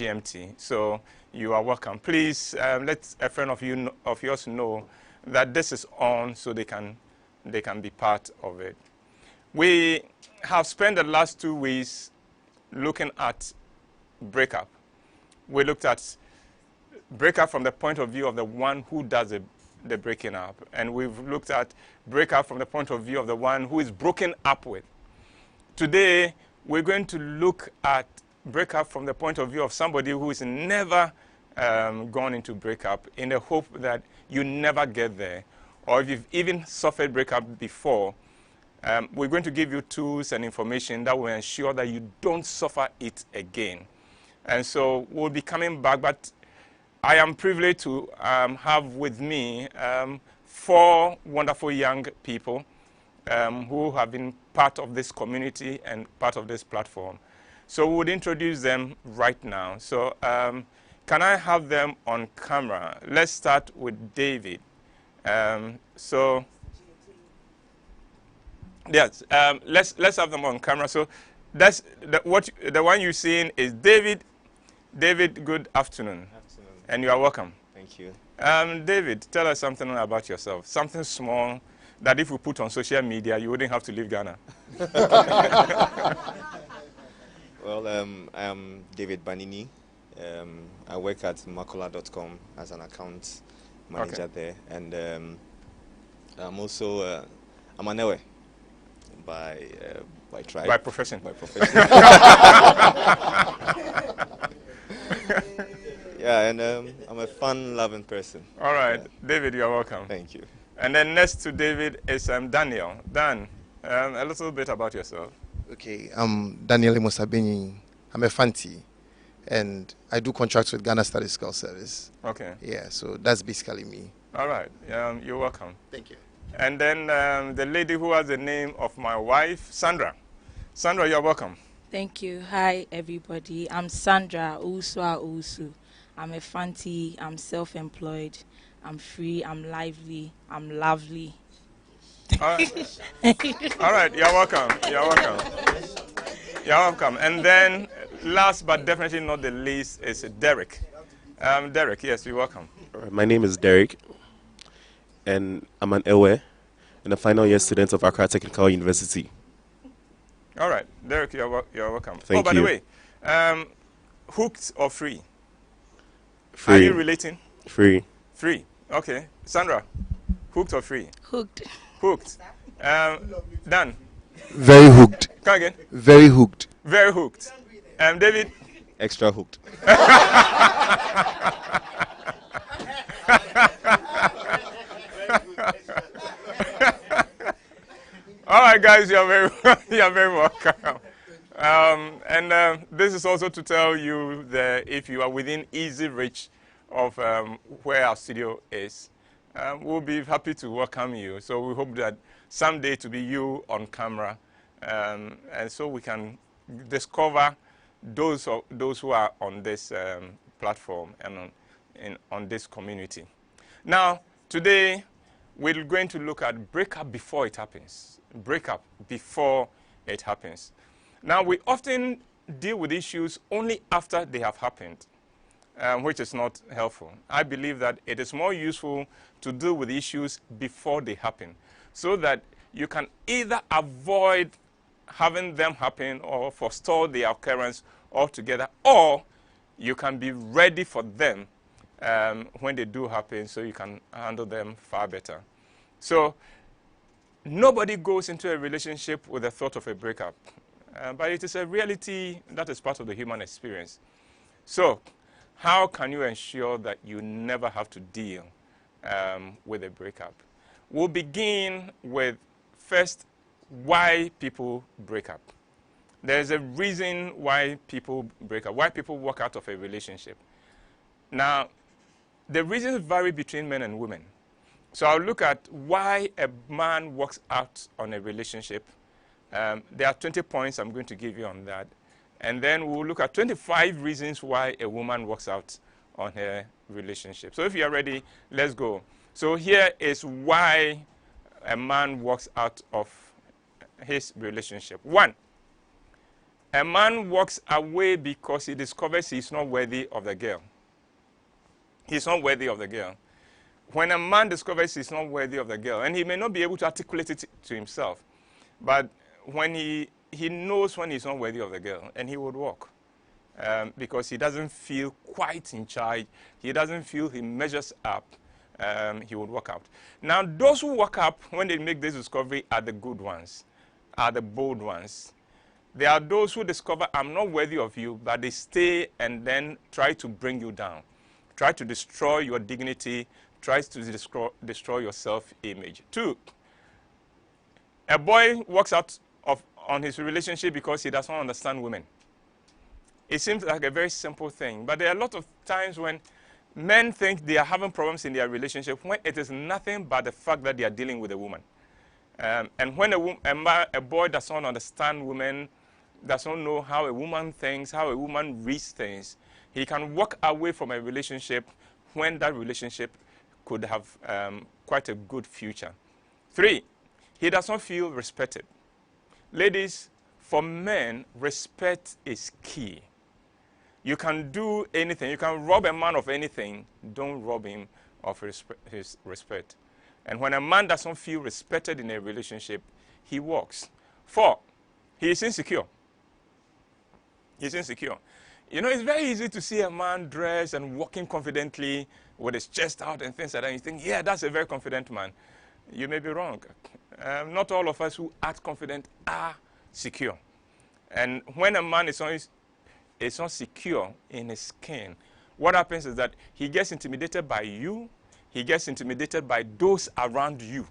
GMT. So you are welcome. Please let a friend of yours know that this is on, so they can be part of it. We have spent the last 2 weeks looking at breakup. We looked at breakup from the point of view of the one who does the breaking up. And we've looked at breakup from the point of view of the one who is broken up with. Today, we're going to look at breakup from the point of view of somebody who is never gone into breakup, in the hope that you never get there. Or if you've even suffered breakup before, we're going to give you tools and information that will ensure that you don't suffer it again. And so we'll be coming back, but I am privileged to have with me 4 wonderful young people who have been part of this community and part of this platform. So we would introduce them right now. So can I have them on camera? Let's start with David. Yes, let's have them on camera. So that's the one you're seeing is David. David, good afternoon. And you are welcome. Thank you. David, tell us something about yourself. Something small that if we put on social media, you wouldn't have to leave Ghana. Well, I am David Banini. I work at makola.com as an account manager there. And I'm also I'm an Ewe by tribe. By profession. By profession. Yeah, and I'm a fun-loving person. All right. Yeah. David, you are welcome. Thank you. And then next to David is Daniel. Dan, a little bit about yourself. Okay, I'm Daniel Mosabini. I'm a Fanti, and I do contracts with Ghana Statistical Service. Okay. Yeah, so that's basically me. All right. You're welcome. Thank you. And then the lady who has the name of my wife, Sandra. Sandra, you're welcome. Thank you. Hi, everybody. I'm Sandra Usu. I'm a Fanti. I'm self-employed. I'm free. I'm lively. I'm lovely. All right. All right. You're welcome. You're welcome. You're welcome. And then last but definitely not the least is Derek. Derek, yes, you're welcome. All right, my name is Derek, and I'm an Ewe and a final year student of Accra Technical University. All right. Derek, you're welcome. Thank you. By the way, hooked or free? Free. Are you relating? Free. Free. Okay. Sandra, hooked or free? Hooked. Hooked. Dan, Very hooked. come again. Very hooked. Very hooked. David. Extra hooked. All right, guys, you're very welcome. This is also to tell you that if you are within easy reach of where our studio is, we'll be happy to welcome you. So we hope that someday to be you on camera, and so we can discover those who are on this platform and on this community. Now, today we're going to look at breakup before it happens. Breakup before it happens. Now, we often deal with issues only after they have happened, which is not helpful. I believe that it is more useful to deal with issues before they happen, so that you can either avoid having them happen or forestall the occurrence altogether, or you can be ready for them when they do happen, so you can handle them far better. So nobody goes into a relationship with the thought of a breakup, but it is a reality that is part of the human experience. So how can you ensure that you never have to deal with a breakup? We'll begin with, first, why people break up. There's a reason why people break up, why people walk out of a relationship. Now, the reasons vary between men and women. So I'll look at why a man walks out on a relationship. There are 20 points I'm going to give you on that. And then we'll look at 25 reasons why a woman walks out on her relationship. So if you're ready, let's go. So here is why a man walks out of his relationship. 1, A man walks away because he discovers he's not worthy of the girl. He's not worthy of the girl. When a man discovers he's not worthy of the girl, and he may not be able to articulate it to himself, but when he knows when he's not worthy of the girl, and he would walk. Because he doesn't feel quite in charge. He doesn't feel he measures up. He would walk out. Now, those who walk up when they make this discovery are the good ones, are the bold ones. There are those who discover, I'm not worthy of you, but they stay and then try to bring you down, try to destroy your dignity, tries to destroy your self-image. 2, a boy walks out on his relationship because he does not understand women. It seems like a very simple thing, but there are a lot of times when men think they are having problems in their relationship when it is nothing but the fact that they are dealing with a woman. And when a boy does not understand women, does not know how a woman thinks, how a woman reads things, he can walk away from a relationship when that relationship could have quite a good future. 3, he does not feel respected. Ladies, for men, respect is key. You can do anything. You can rob a man of anything. Don't rob him of his respect. And when a man does not feel respected in a relationship, he walks. 4, he is insecure. He's insecure. You know, it's very easy to see a man dressed and walking confidently with his chest out and things like that. And you think, yeah, that's a very confident man. You may be wrong. Not all of us who act confident are secure. And when a man is not secure in his skin, what happens is that he gets intimidated by you. He gets intimidated by those around you.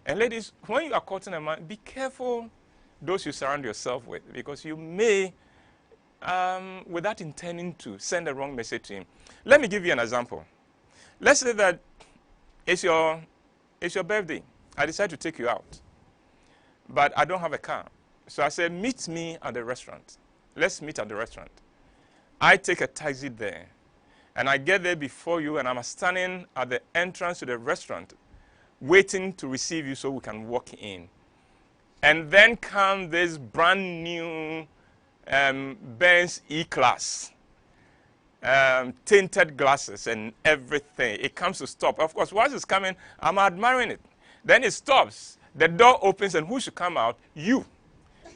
And ladies, when you are courting a man, be careful those you surround yourself with, because you may, without intending to, send the wrong message to him. Let me give you an example. Let's say that it's your birthday. I decide to take you out, but I don't have a car. So I said, meet me at the restaurant. Let's meet at the restaurant. I take a taxi there, and I get there before you, and I'm standing at the entrance to the restaurant, waiting to receive you so we can walk in. And then come this brand new Benz E-Class, tinted glasses and everything. It comes to stop. Of course, once it's coming, I'm admiring it. Then it stops. The door opens, and who should come out? You.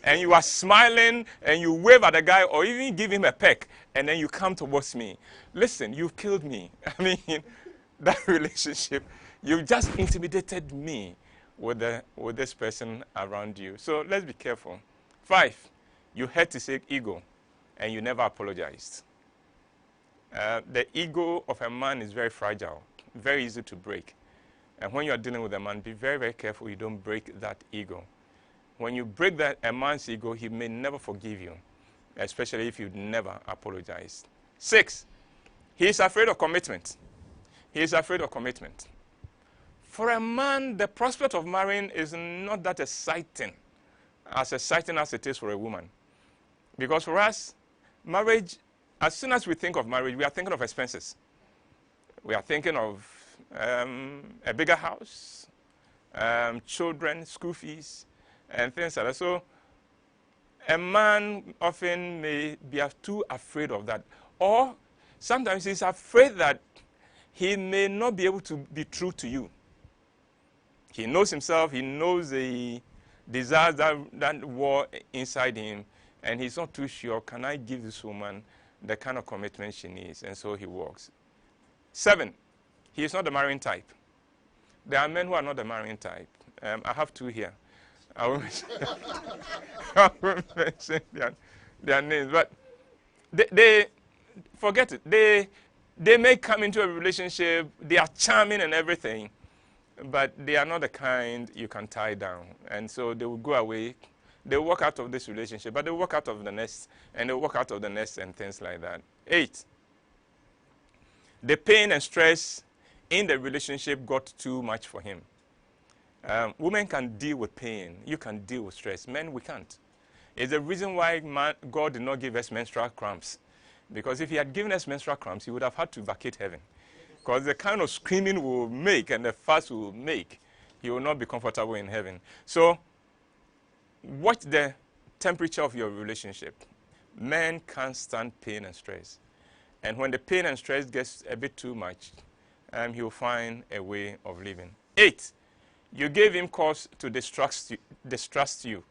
And you are smiling, and you wave at the guy, or even give him a peck, and then you come towards me. Listen, you've killed me. I mean, that relationship, you've just intimidated me with this person around you. So let's be careful. 5, you hurt his ego, and you never apologized. The ego of a man is very fragile, very easy to break. And when you are dealing with a man, be very, very careful you don't break that ego. When you break a man's ego, he may never forgive you, especially if you never apologize. 6, he is afraid of commitment. He is afraid of commitment. For a man, the prospect of marrying is not that exciting as it is for a woman. Because for us, marriage, as soon as we think of marriage, we are thinking of expenses. We are thinking of a bigger house, children, school fees, and things like that. So a man often may be too afraid of that. Or sometimes he's afraid that he may not be able to be true to you. He knows himself, he knows the desires that war inside him, and he's not too sure, can I give this woman the kind of commitment she needs? And so he walks. 7, he is not the marrying type. There are men who are not the marrying type. I have 2 here. I won't mention their names, but they forget it. They may come into a relationship, they are charming and everything, but they are not the kind you can tie down. And so they will go away. They walk out of this relationship, but they walk out of the nest, and they walk out of the nest and things like that. 8, the pain and stress in the relationship got too much for him. Women can deal with pain. You can deal with stress. Men, we can't. It's the reason why God did not give us menstrual cramps. Because if he had given us menstrual cramps, he would have had to vacate heaven. Because the kind of screaming we will make and the fuss we will make, he will not be comfortable in heaven. So watch the temperature of your relationship. Men can't stand pain and stress. And when the pain and stress gets a bit too much, he'll find a way of living. 8, you gave him cause to distrust you.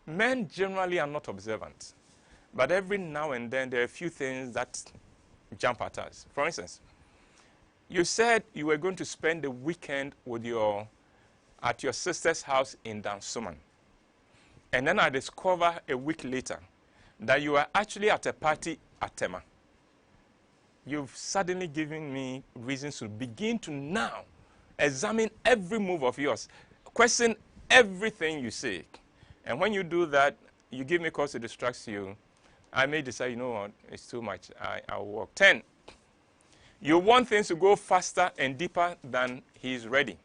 Men generally are not observant. But every now and then, there are a few things that jump at us. For instance, you said you were going to spend the weekend at your sister's house in Dansoman. And then I discover a week later that you are actually at a party at Tema. You've suddenly given me reasons to begin to now examine every move of yours, question everything you say. And when you do that, you give me cause to distract you. I may decide, you know what, it's too much. I'll walk. 10, you want things to go faster and deeper than he's ready.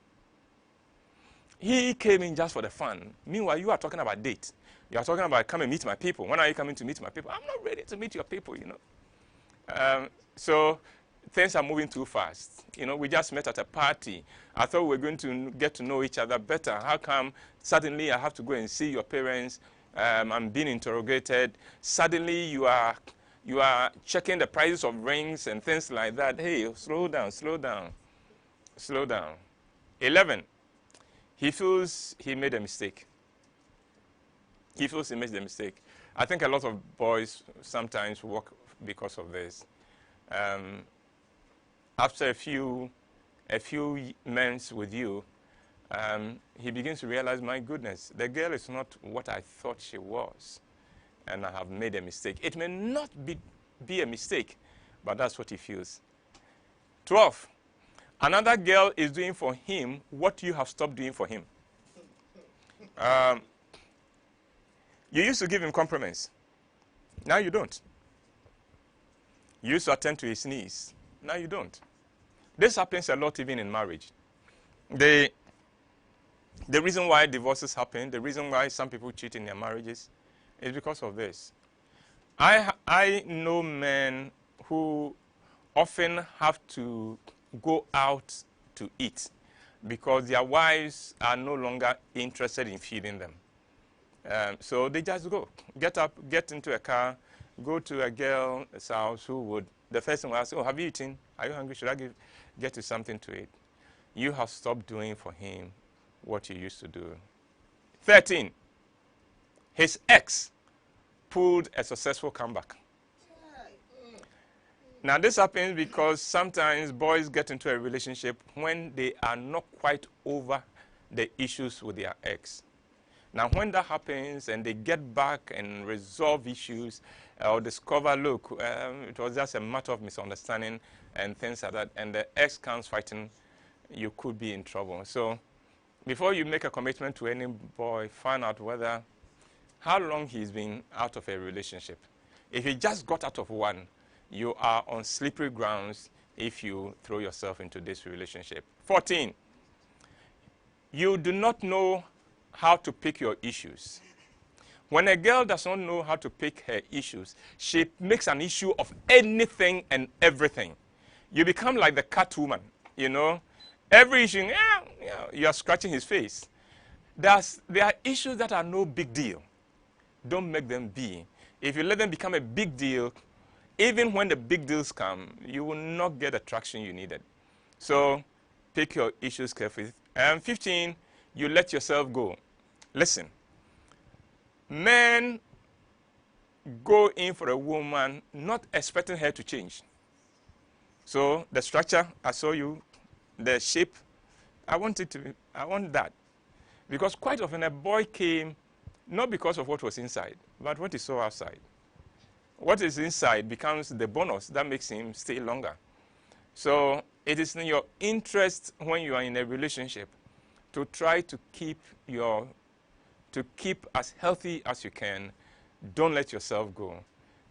He came in just for the fun. Meanwhile, you are talking about date. You are talking about come and meet my people. When are you coming to meet my people? I'm not ready to meet your people, you know. So things are moving too fast. You know, we just met at a party. I thought we were going to get to know each other better. How come suddenly I have to go and see your parents? I'm being interrogated. Suddenly you are checking the prices of rings and things like that. Hey, slow down, slow down, slow down. 11, he feels he made a mistake. He feels he made a mistake. I think a lot of boys sometimes walk because of this. After a few months with you, he begins to realize, my goodness, the girl is not what I thought she was, and I have made a mistake. It may not be a mistake, but that's what he feels. 12, another girl is doing for him what you have stopped doing for him. You used to give him compliments. Now you don't. You used to attend to his needs. Now you don't. This happens a lot even in marriage. The reason why divorces happen, the reason why some people cheat in their marriages is because of this. I know men who often have to go out to eat because their wives are no longer interested in feeding them. So they just go, get up, get into a car, go to a girl's house who would, the first thing will ask, oh, have you eaten? Are you hungry? Should I get you something to eat? You have stopped doing for him what you used to do. 13, his ex pulled a successful comeback. Now this happens because sometimes boys get into a relationship when they are not quite over the issues with their ex. Now when that happens and they get back and resolve issues or discover, look, it was just a matter of misunderstanding and things like that, and the ex comes fighting, you could be in trouble. So before you make a commitment to any boy, find out how long he's been out of a relationship. If he just got out of one, you are on slippery grounds if you throw yourself into this relationship. 14, you do not know how to pick your issues. When a girl does not know how to pick her issues, she makes an issue of anything and everything. You become like the cat woman, you know. Every issue, you are scratching his face. There are issues that are no big deal. Don't make them be. If you let them become a big deal, even when the big deals come, you will not get the traction you needed. So pick your issues carefully. And 15, you let yourself go. Listen, men go in for a woman not expecting her to change. So the structure, I saw you, the shape, I want that. Because quite often a boy came not because of what was inside, but what he saw outside. What is inside becomes the bonus that makes him stay longer. So it is in your interest when you are in a relationship to try to keep as healthy as you can. Don't let yourself go.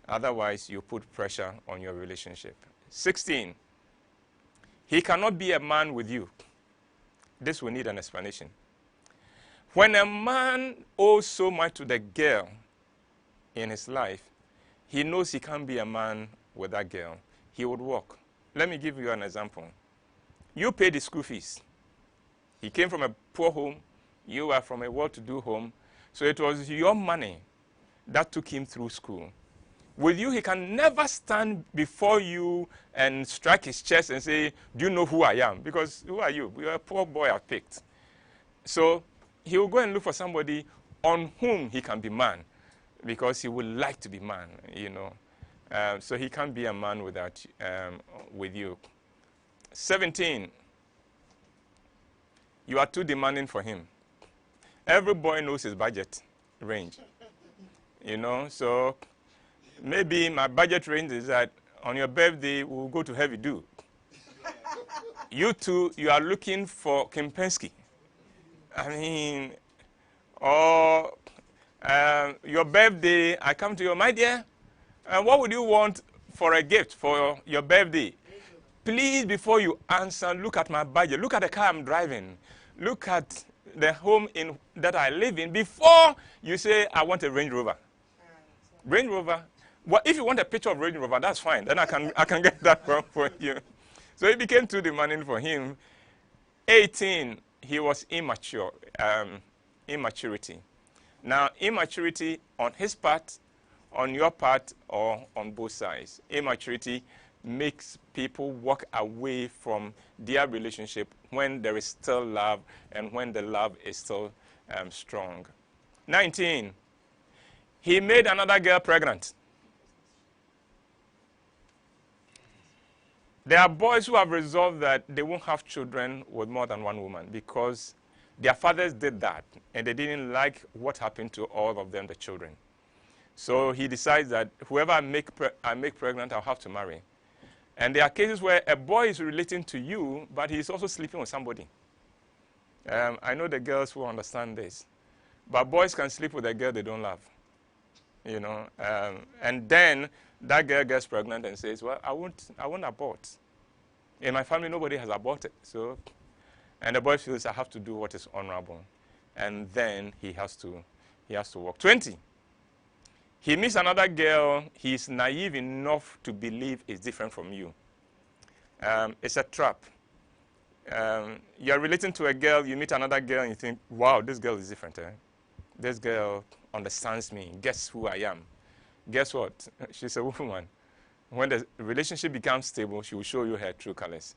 Otherwise, you put pressure on your relationship. 16, he cannot be a man with you. This will need an explanation. When a man owes so much to the girl in his life, he knows he can't be a man with that girl. He would walk. Let me give you an example. You pay the school fees. He came from a poor home. You were from a well-to-do home. So it was your money that took him through school. With you, he can never stand before you and strike his chest and say, do you know who I am? Because who are you? You're a poor boy I picked. So he will go and look for somebody on whom he can be man, because he would like to be man, you know. So he can't be a man without with you. 17, you are too demanding for him. Every boy knows his budget range, you know. So maybe my budget range is that on your birthday, we'll go to Heavy Do. You two, you are looking for Kempinski. I mean, or your birthday, I come to you, my dear, what would you want for a gift for your birthday? Please, before you answer, look at my budget. Look at the car I'm driving. Look at the home that I live in before you say, I want a Range Rover. Range Rover. Well, if you want a picture of Range Rover, that's fine. Then I can get that one for you. So it became too demanding for him. 18, he was immature. Immaturity. Now, immaturity on his part, on your part, or on both sides. Immaturity makes people walk away from their relationship when there is still love and when the love is still strong. 19, he made another girl pregnant. There are boys who have resolved that they won't have children with more than one woman because their fathers did that and they didn't like what happened to all of them, the children. So he decides that whoever I make pregnant, I'll have to marry. And there are cases where a boy is relating to you, but he's also sleeping with somebody. I know the girls who understand this. But boys can sleep with a girl they don't love. You know, and then that girl gets pregnant and says, well, I won't abort. In my family, nobody has aborted. So, and the boy feels, I have to do what is honorable. And then he has to walk. 20. He meets another girl he's naive enough to believe is different from you. It's a trap. You're relating to a girl, you meet another girl, and you think, wow, this girl is different. This girl understands me. Guess who I am? Guess what? She's a woman. When the relationship becomes stable, she will show you her true colors.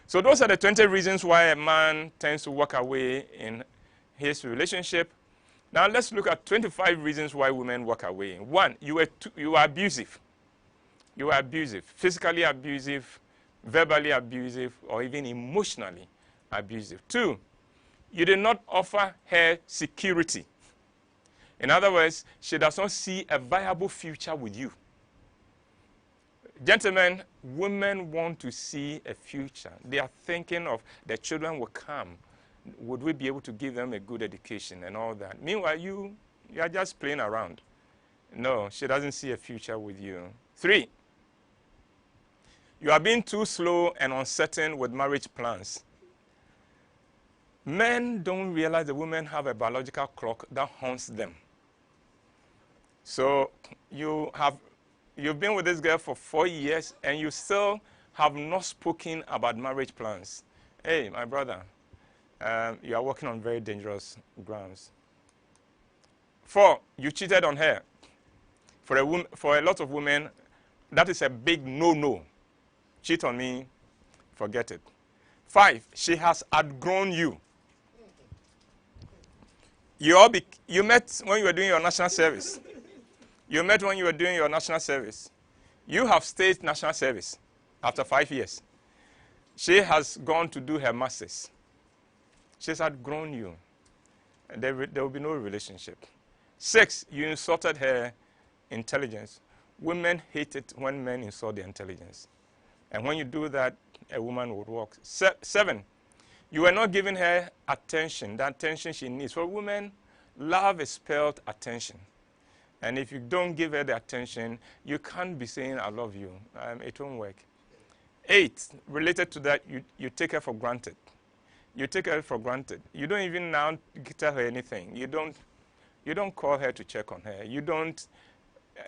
So those are the 20 reasons why a man tends to walk away in his relationship. Now let's look at 25 reasons why women walk away. 1, you are abusive. You are abusive, physically abusive, verbally abusive, or even emotionally abusive. 2, you did not offer her security. In other words, she does not see a viable future with you. Gentlemen, women want to see a future. They are thinking of their children will come. Would we be able to give them a good education and all that? Meanwhile, you are just playing around. No, she doesn't see a future with you. 3, you are being too slow and uncertain with marriage plans. Men don't realize that women have a biological clock that haunts them. So you've been with this girl for 4 years and you still have not spoken about marriage plans. Hey, my brother, you are working on very dangerous grounds. 4, you cheated on her. For a lot of women, that is a big no-no. Cheat on me, forget it. 5, she has outgrown you. You met when you were doing your national service. You met when you were doing your national service. You have stayed national service after 5 years. She has gone to do her masters. She's outgrown you. There will be no relationship. 6, you insulted her intelligence. Women hate it when men insult their intelligence. And when you do that, a woman would walk. 7, you are not giving her attention, the attention she needs. For women, love is spelled attention. And if you don't give her the attention, you can't be saying, I love you. It won't work. 8, related to that, you take her for granted. You take her for granted. You don't even now tell her anything. You don't call her to check on her. You don't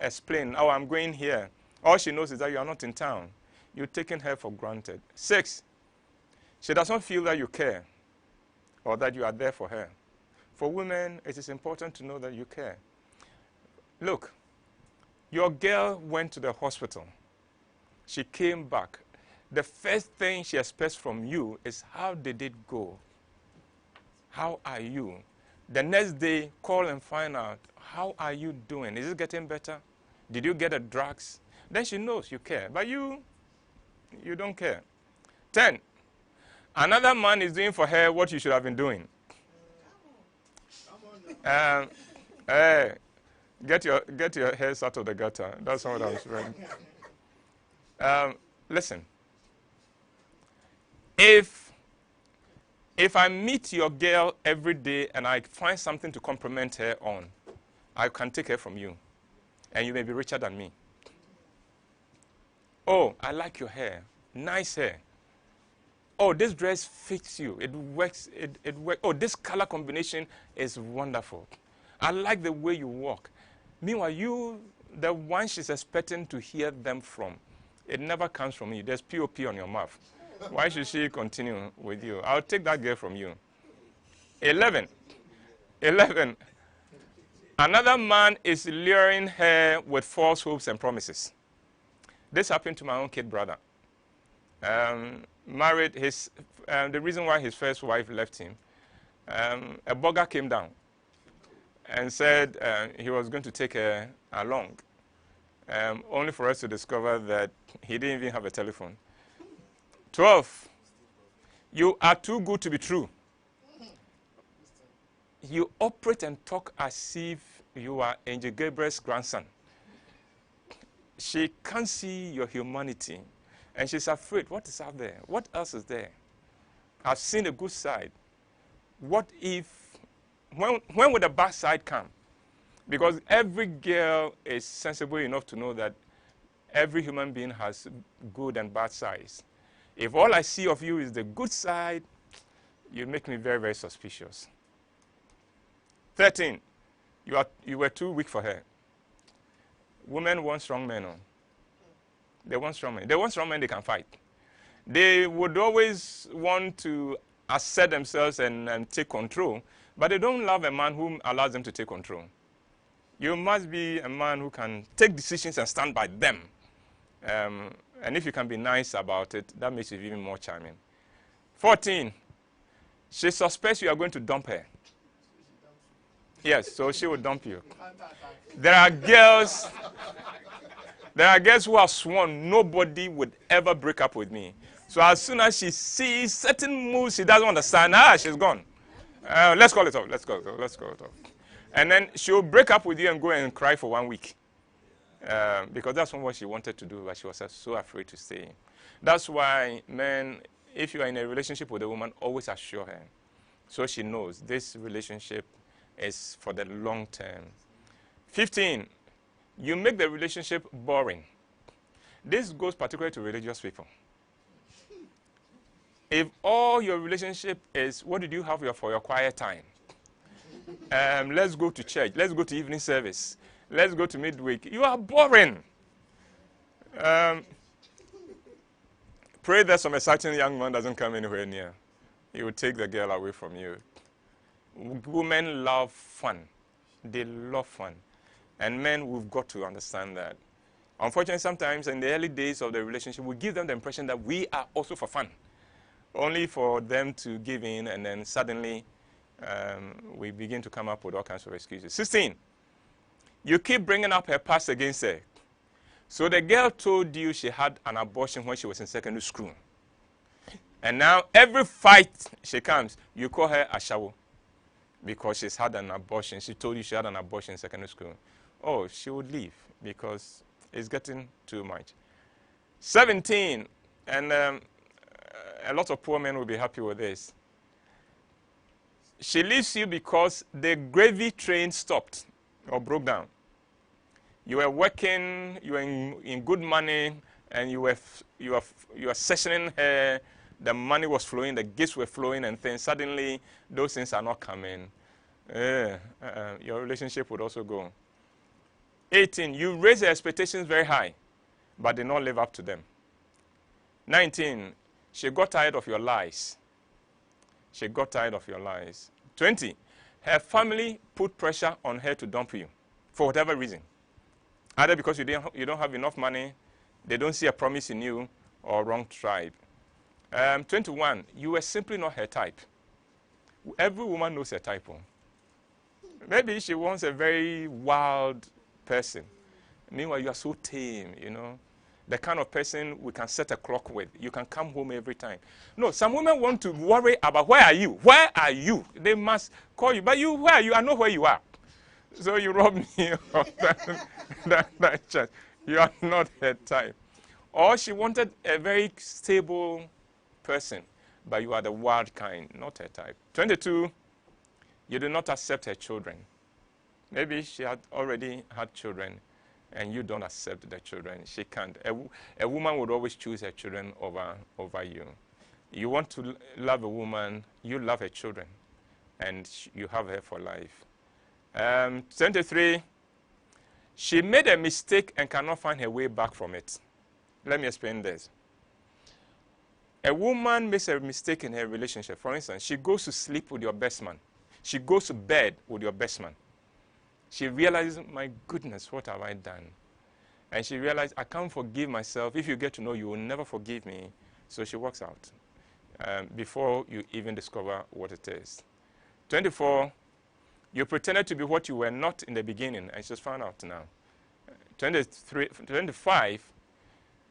explain, oh, I'm going here. All she knows is that you are not in town. You're taking her for granted. 6, she does not feel that you care or that you are there for her. For women, it is important to know that you care. Look, your girl went to the hospital. She came back. The first thing she expects from you is, how did it go? How are you? The next day, call and find out, how are you doing? Is it getting better? Did you get the drugs? Then she knows you care. But you don't care. 10, another man is doing for her what you should have been doing. Hey, get your hairs out of the gutter. That's what I'm saying. Listen. If I meet your girl every day and I find something to compliment her on, I can take her from you. And you may be richer than me. Oh, I like your hair. Nice hair. Oh, this dress fits you. It works. It works. Oh, this color combination is wonderful. I like the way you walk. Meanwhile, you, the one she's expecting to hear them from, it never comes from you. There's POP on your mouth. Why should she continue with you? I'll take that girl from you. 11. Another man is luring her with false hopes and promises. This happened to my own kid brother. Married his, the reason why his first wife left him, a bugger came down and said he was going to take her along, only for us to discover that he didn't even have a telephone. 12, you are too good to be true. You operate and talk as if you are Angel Gabriel's grandson. She can't see your humanity, and she's afraid. What is out there? What else is there? I've seen the good side. What if, when will the bad side come? Because every girl is sensible enough to know that every human being has good and bad sides. If all I see of you is the good side, you make me very, very suspicious. 13, you were too weak for her. Women want strong men. They want strong men. They want strong men they can fight. They would always want to assert themselves and take control, but they don't love a man who allows them to take control. You must be a man who can take decisions and stand by them. And if you can be nice about it, that makes you even more charming. 14, she suspects you are going to dump her. Yes, so she will dump you. There are girls who have sworn nobody would ever break up with me. So as soon as she sees certain moves she doesn't understand, she's gone. Let's call it off. Let's call it off. And then she'll break up with you and go and cry for 1 week. Because that's not what she wanted to do, but she was so afraid to stay. That's why, men, if you are in a relationship with a woman, always assure her. So she knows this relationship is for the long term. 15, you make the relationship boring. This goes particularly to religious people. If all your relationship is, what did you have for your quiet time? Let's go to church. Let's go to evening service. Let's go to midweek. You are boring. Pray that some exciting young man doesn't come anywhere near. He will take the girl away from you. Women love fun. They love fun. And men, we've got to understand that. Unfortunately, sometimes in the early days of the relationship, we give them the impression that we are also for fun, only for them to give in, and then suddenly we begin to come up with all kinds of excuses. 16, you keep bringing up her past against her. So the girl told you she had an abortion when she was in secondary school. And now every fight she comes, you call her Ashawo because she's had an abortion. She told you she had an abortion in secondary school. Oh, she would leave because it's getting too much. 17, and a lot of poor men will be happy with this. She leaves you because the gravy train stopped or broke down. You were working, you were in good money, and you were sessioning her. The money was flowing, the gifts were flowing, and things. Suddenly, those things are not coming. Your relationship would also go. 18, you raise the expectations very high, but did not live up to them. 19, she got tired of your lies. She got tired of your lies. 20, Her family put pressure on her to dump you for whatever reason. Either because you don't have enough money, they don't see a promise in you, or wrong tribe. 21, you were simply not her type. Every woman knows her type. Maybe she wants a very wild person. Meanwhile, you are so tame, you know. The kind of person we can set a clock with. You can come home every time. No, some women want to worry about where are you? Where are you? They must call you. But you, where are you? I know where you are. So you rob me of that chance. You are not her type. Or she wanted a very stable person, but you are the wild kind, not her type. 22, you do not accept her children. Maybe she had already had children, and you don't accept the children. She can't. A woman would always choose her children over you. You want to love a woman, you love her children, and you have her for life. 23, she made a mistake and cannot find her way back from it. Let me explain this. A woman makes a mistake in her relationship. For instance, she goes to sleep with your best man. She goes to bed with your best man. She realizes, my goodness, what have I done? And she realized, I can't forgive myself. If you get to know, you will never forgive me. So she walks out before you even discover what it is. 24, you pretended to be what you were not in the beginning, and she's found out now. 25,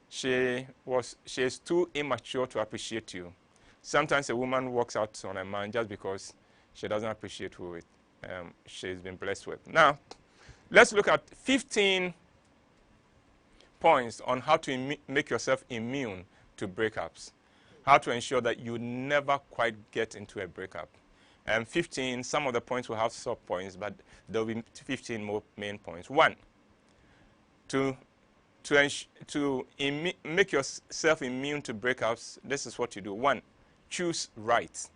she is too immature to appreciate you. Sometimes a woman walks out on a man just because she doesn't appreciate who she's been blessed with. Now, let's look at 15 points on how to make yourself immune to breakups. How to ensure that you never quite get into a breakup. And 15, some of the points will have sub-points, but there will be 15 more main points. 1, to make yourself immune to breakups, this is what you do. 1, choose right.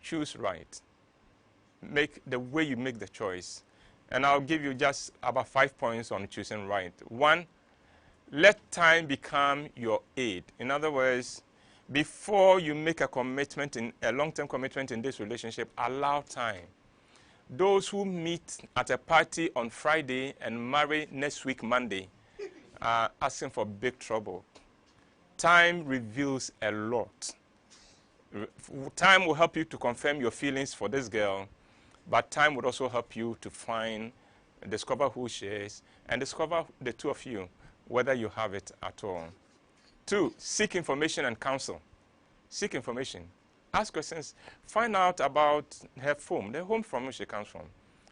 Choose right. Make the way you make the choice. And I'll give you just about 5 points on choosing right. 1, let time become your aid. In other words, before you make a commitment, a long-term commitment in this relationship, allow time. Those who meet at a party on Friday and marry next week Monday are asking for big trouble. Time reveals a lot. Time will help you to confirm your feelings for this girl, but time would also help you to discover who she is, and discover the two of you, whether you have it at all. 2, seek information and counsel. Seek information. Ask questions. Find out about her home, the home from which she comes from,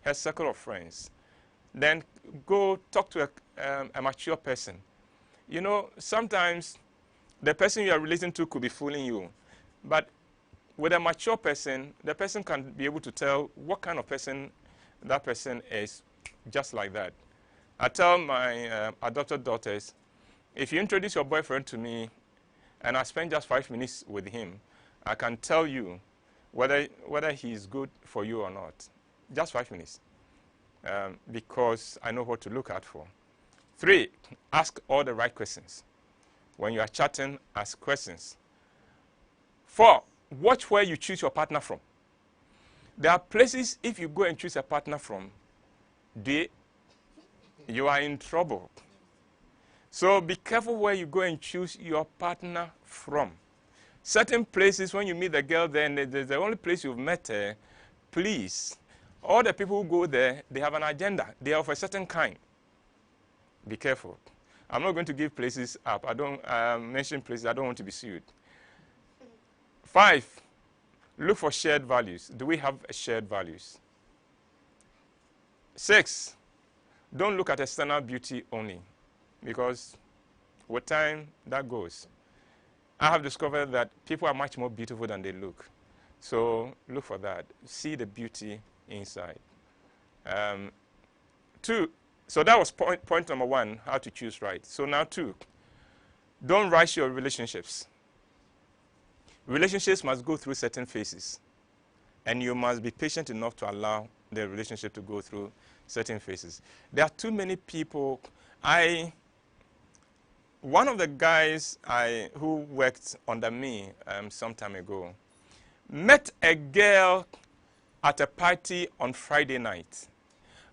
her circle of friends. Then go talk to a mature person. You know, sometimes the person you are relating to could be fooling you. But with a mature person, the person can be able to tell what kind of person that person is, just like that. I tell my adopted daughters, if you introduce your boyfriend to me and I spend just 5 minutes with him, I can tell you whether he's good for you or not. Just 5 minutes. Because I know what to look out for. 3, ask all the right questions. When you are chatting, ask questions. 4, watch where you choose your partner from. There are places, if you go and choose a partner from, you are in trouble. So be careful where you go and choose your partner from. Certain places, when you meet the girl there, and the only place you've met her, please, all the people who go there, they have an agenda. They are of a certain kind. Be careful. I'm not going to give places up. I don't mention places. I don't want to be sued. 5, look for shared values. Do we have shared values? 6, don't look at external beauty only, because with time, that goes. I have discovered that people are much more beautiful than they look. So look for that. See the beauty inside. 2, so that was point number 1, how to choose right. So now 2, don't rush your relationships. Relationships must go through certain phases. And you must be patient enough to allow the relationship to go through certain phases. There are too many people. One of the guys who worked under me some time ago met a girl at a party on Friday night.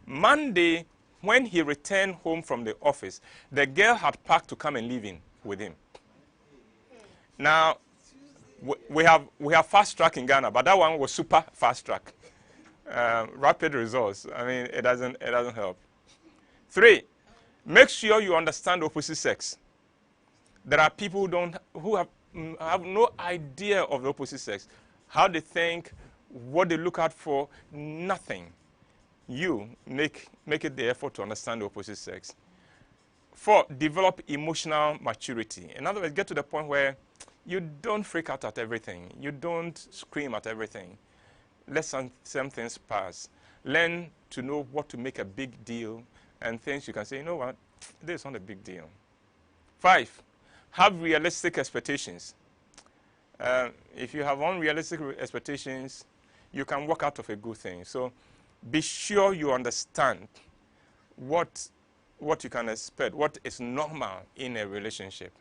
Monday, when he returned home from the office, the girl had packed to come and live in with him. Now, we have fast track in Ghana, but that one was super fast track. Rapid results. I mean, it doesn't help. 3, make sure you understand opposite sex. There are people who have no idea of the opposite sex, how they think, what they look out for, nothing. You make it the effort to understand the opposite sex. 4, develop emotional maturity. In other words, get to the point where you don't freak out at everything. You don't scream at everything. Let some things pass. Learn to know what to make a big deal and things you can say, you know what, this is not a big deal. 5, have realistic expectations. If you have unrealistic expectations, you can walk out of a good thing. So be sure you understand what you can expect, what is normal in a relationship.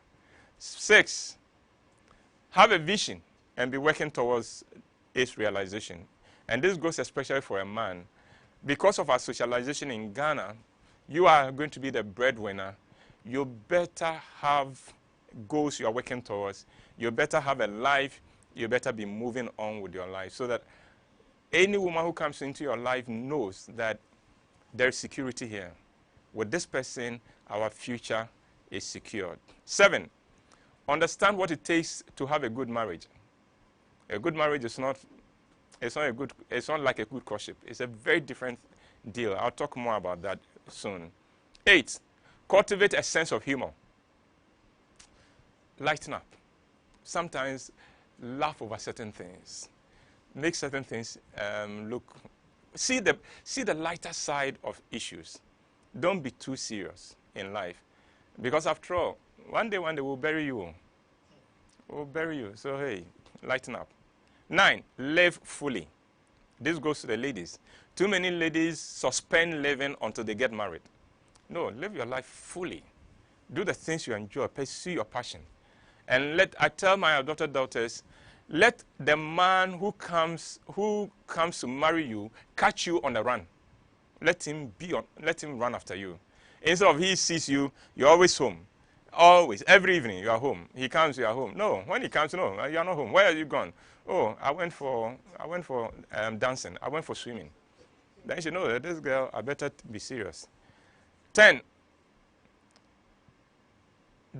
6, have a vision and be working towards its realization. And this goes especially for a man. Because of our socialization in Ghana, you are going to be the breadwinner. You better have goals you are working towards. You better have a life. You better be moving on with your life so that any woman who comes into your life knows that there is security here. With this person, our future is secured. 7, understand what it takes to have a good marriage. A good marriage is not like a good courtship. It's a very different deal. I'll talk more about that soon. 8, cultivate a sense of humor. Lighten up. Sometimes laugh over certain things. Make certain things see the lighter side of issues. Don't be too serious in life. Because after all, one day we'll bury you. We'll bury you. So hey, lighten up. 9, live fully. This goes to the ladies. Too many ladies suspend living until they get married. No, live your life fully. Do the things you enjoy. Pursue your passion. And I tell my adopted daughters, let the man who comes to marry you catch you on the run. Let him run after you. Instead of he sees you, you're always home. Always, every evening you are home. He comes, you are home. No, when he comes, no, you are not home. Where are you gone? Oh, I went for dancing. I went for swimming. Then you know that this girl, I better be serious. 10,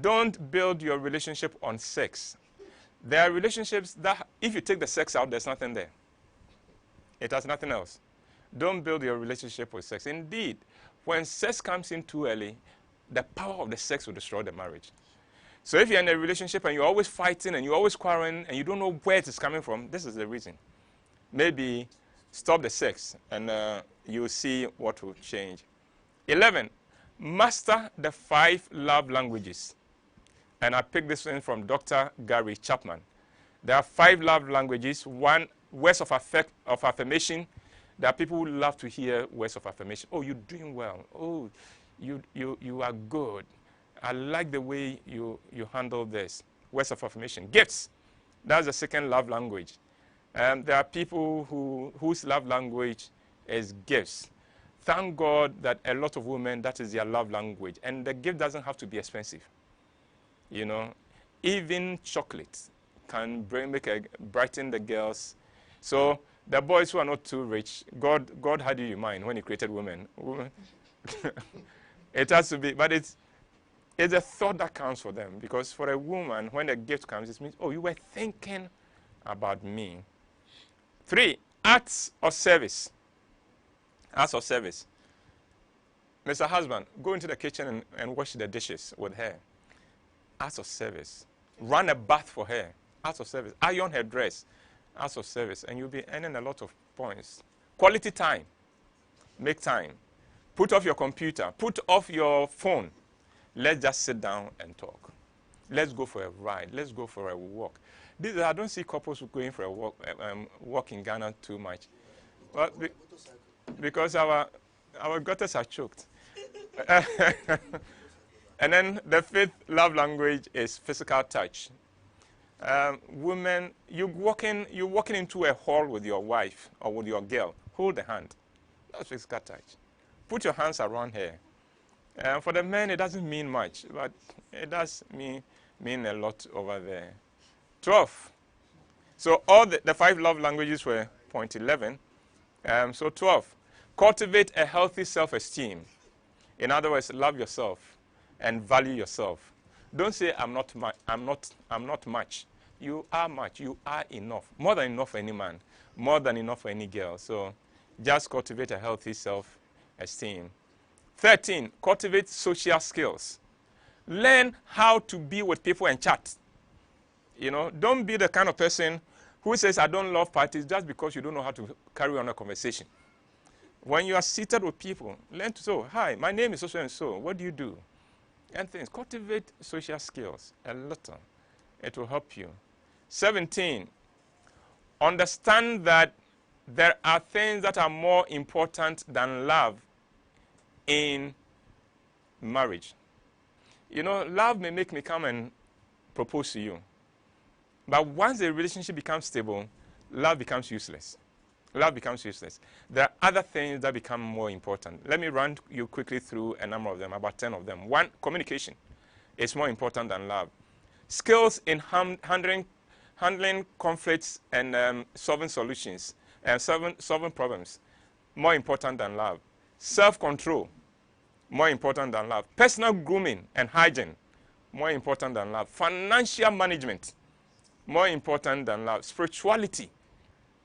don't build your relationship on sex. There are relationships that if you take the sex out, there's nothing there. It has nothing else. Don't build your relationship with sex. Indeed, when sex comes in too early, the power of the sex will destroy the marriage. So if you're in a relationship and you're always fighting and you're always quarreling and you don't know where it is coming from, this is the reason. Maybe stop the sex and you'll see what will change. 11, master the 5 love languages. And I picked this one from Dr. Gary Chapman. There are 5 love languages. 1, words of affirmation. There are people who love to hear words of affirmation. Oh, you're doing well. Oh, you are good. I like the way you handle this. Words of affirmation. Gifts. That's the 2nd love language. There are people whose love language is gifts. Thank God that a lot of women, that is their love language. And the gift doesn't have to be expensive. You know, even chocolate can brighten the girls. So the boys who are not too rich, God had you in mind when he created women. It has to be, but it's a thought that counts for them. Because for a woman, when a gift comes, it means, oh, you were thinking about me. 3, acts of service. Acts of service. Mr. Husband, go into the kitchen and wash the dishes with her. Acts of service. Run a bath for her. Acts of service. Iron her dress. Acts of service. And you'll be earning a lot of points. Quality time. Make time. Put off your computer. Put off your phone. Let's just sit down and talk. Let's go for a ride. Let's go for a walk. I don't see couples going for a walk in Ghana too much. Well, because our gutters are choked. And then the 5th love language is physical touch. Women, you're walking into a hall with your wife or with your girl. Hold the hand. That's physical touch. Put your hands around her. For the men, it doesn't mean much, but it does mean a lot over there. 12. So all the 5 love languages were point 11. So 12. Cultivate a healthy self-esteem. In other words, love yourself and value yourself. Don't say I'm not much. You are much. You are enough. More than enough for any man. More than enough for any girl. So just cultivate a healthy self-esteem. 13. Cultivate social skills. Learn how to be with people and chat. You know, don't be the kind of person who says, I don't love parties just because you don't know how to carry on a conversation. When you are seated with people, learn to say, hi, my name is so and so. What do you do? And things. Cultivate social skills a little. It will help you. 17. Understand that there are things that are more important than love in marriage. You know, love may make me come and propose to you. But once the relationship becomes stable, love becomes useless. Love becomes useless. There are other things that become more important. Let me run you quickly through a number of them, about 10 of them. 1, communication is more important than love. Skills in handling conflicts and solving solutions and solving problems, more important than love. Self-control, more important than love. Personal grooming and hygiene, more important than love. Financial management, more important than love. Spirituality,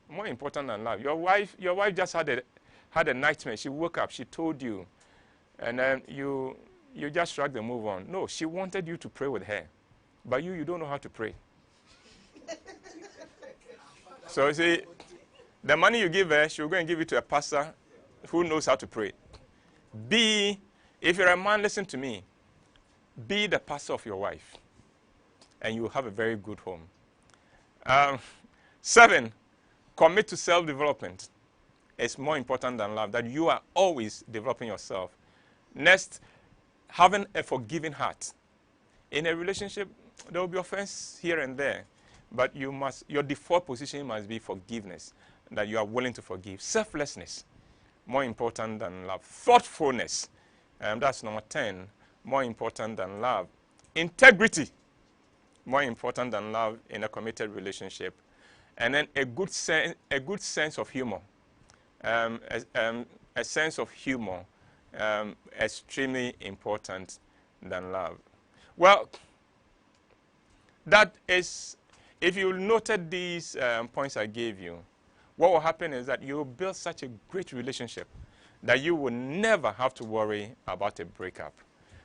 more important than love. Your wife just had a nightmare. She woke up, she told you, and then you just shrugged and move on. No, she wanted you to pray with her, but you don't know how to pray. So you see, the money you give her, she'll go and give it to a pastor who knows how to pray. B, if you're a man, listen to me. Be the pastor of your wife, and you will have a very good home. 7, commit to self-development. It's more important than love, that you are always developing yourself. Next, having a forgiving heart. In a relationship, there will be offense here and there, but your default position must be forgiveness, that you are willing to forgive. Selflessness, more important than love. Thoughtfulness, that's number 10, more important than love. Integrity, more important than love in a committed relationship. And then a good sense of humor. A sense of humor, extremely important than love. Well, that is, if you noted these points I gave you, what will happen is that you will build such a great relationship that you will never have to worry about a breakup.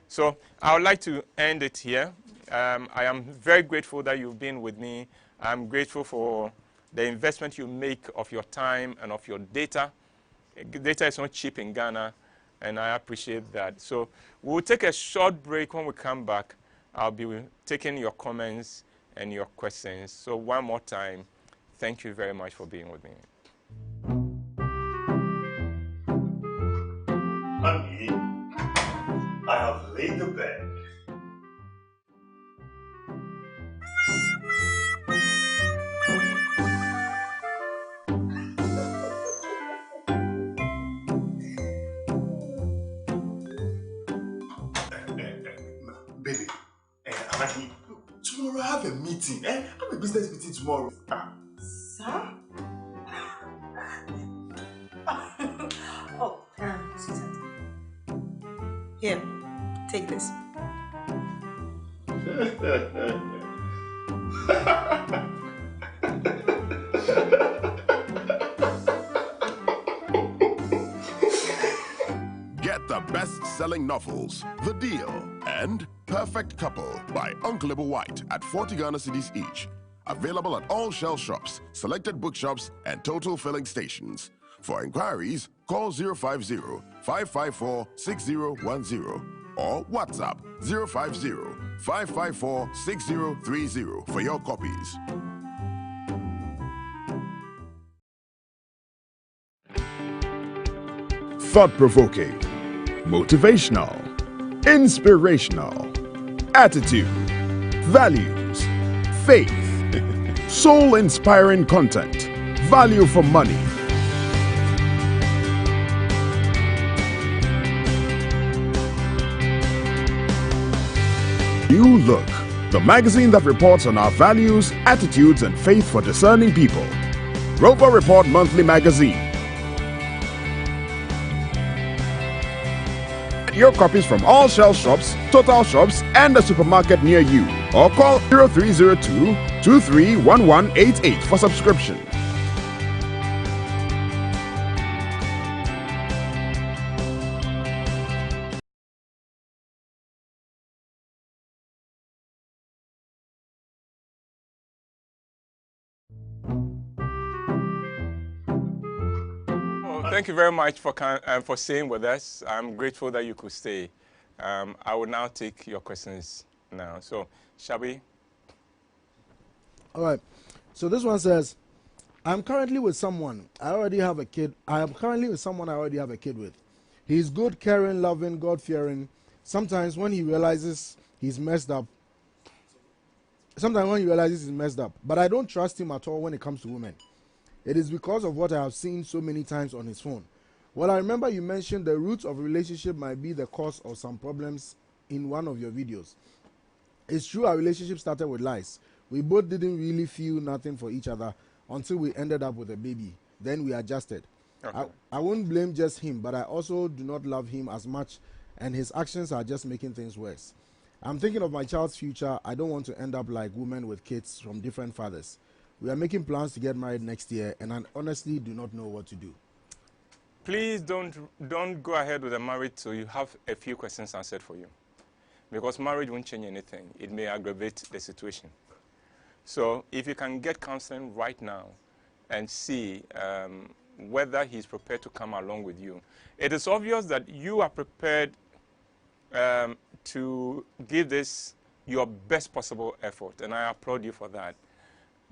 So I would like to end it here. I am very grateful that you've been with me. I'm grateful for the investment you make of your time and of your data. Data is not cheap in Ghana, and I appreciate that. So we'll take a short break. When we come back, I'll be taking your comments and your questions. So one more time, thank you very much for being with me. Honey, I have laid the bed. Baby, Anaki, tomorrow I have a meeting. I have a business meeting tomorrow. Sir? Oh, sweetheart. Here, take this. Get the best-selling novels, The Deal, and Perfect Couple by Uncle WHYTE at 40 Ghana cedis each. Available at all Shell shops, selected bookshops, and total filling stations. For inquiries, call 050-554-6010 or WhatsApp 050-554-6030 for your copies. Thought-provoking, motivational, inspirational, attitude, values, faith, soul-inspiring content, value for money. New Look, the magazine that reports on our values, attitudes, and faith for discerning people. Rover Report Monthly Magazine. Get your copies from all Shell shops, Total shops, and the supermarket near you. Or call 0302-231188 for subscription. Thank you very much for staying with us. I'm grateful that you could stay. I will now take your questions now. So, shall we? All right. So this one says, I'm currently with someone. I already have a kid. I am currently with someone I already have a kid with. He's good, caring, loving, God-fearing. Sometimes when he realizes he's messed up, but I don't trust him at all when it comes to women. It is because of what I have seen so many times on his phone. Well, I remember you mentioned the roots of relationship might be the cause of some problems in one of your videos. It's true our relationship started with lies. We both didn't really feel nothing for each other until we ended up with a baby. Then we adjusted. Okay. I won't blame just him, but I also do not love him as much, and his actions are just making things worse. I'm thinking of my child's future. I don't want to end up like women with kids from different fathers. We are making plans to get married next year, and I honestly do not know what to do. Please don't go ahead with the marriage till you have a few questions answered for you. Because marriage won't change anything. It may aggravate the situation. So if you can get counseling right now and see whether he's prepared to come along with you. It is obvious that you are prepared to give this your best possible effort, and I applaud you for that.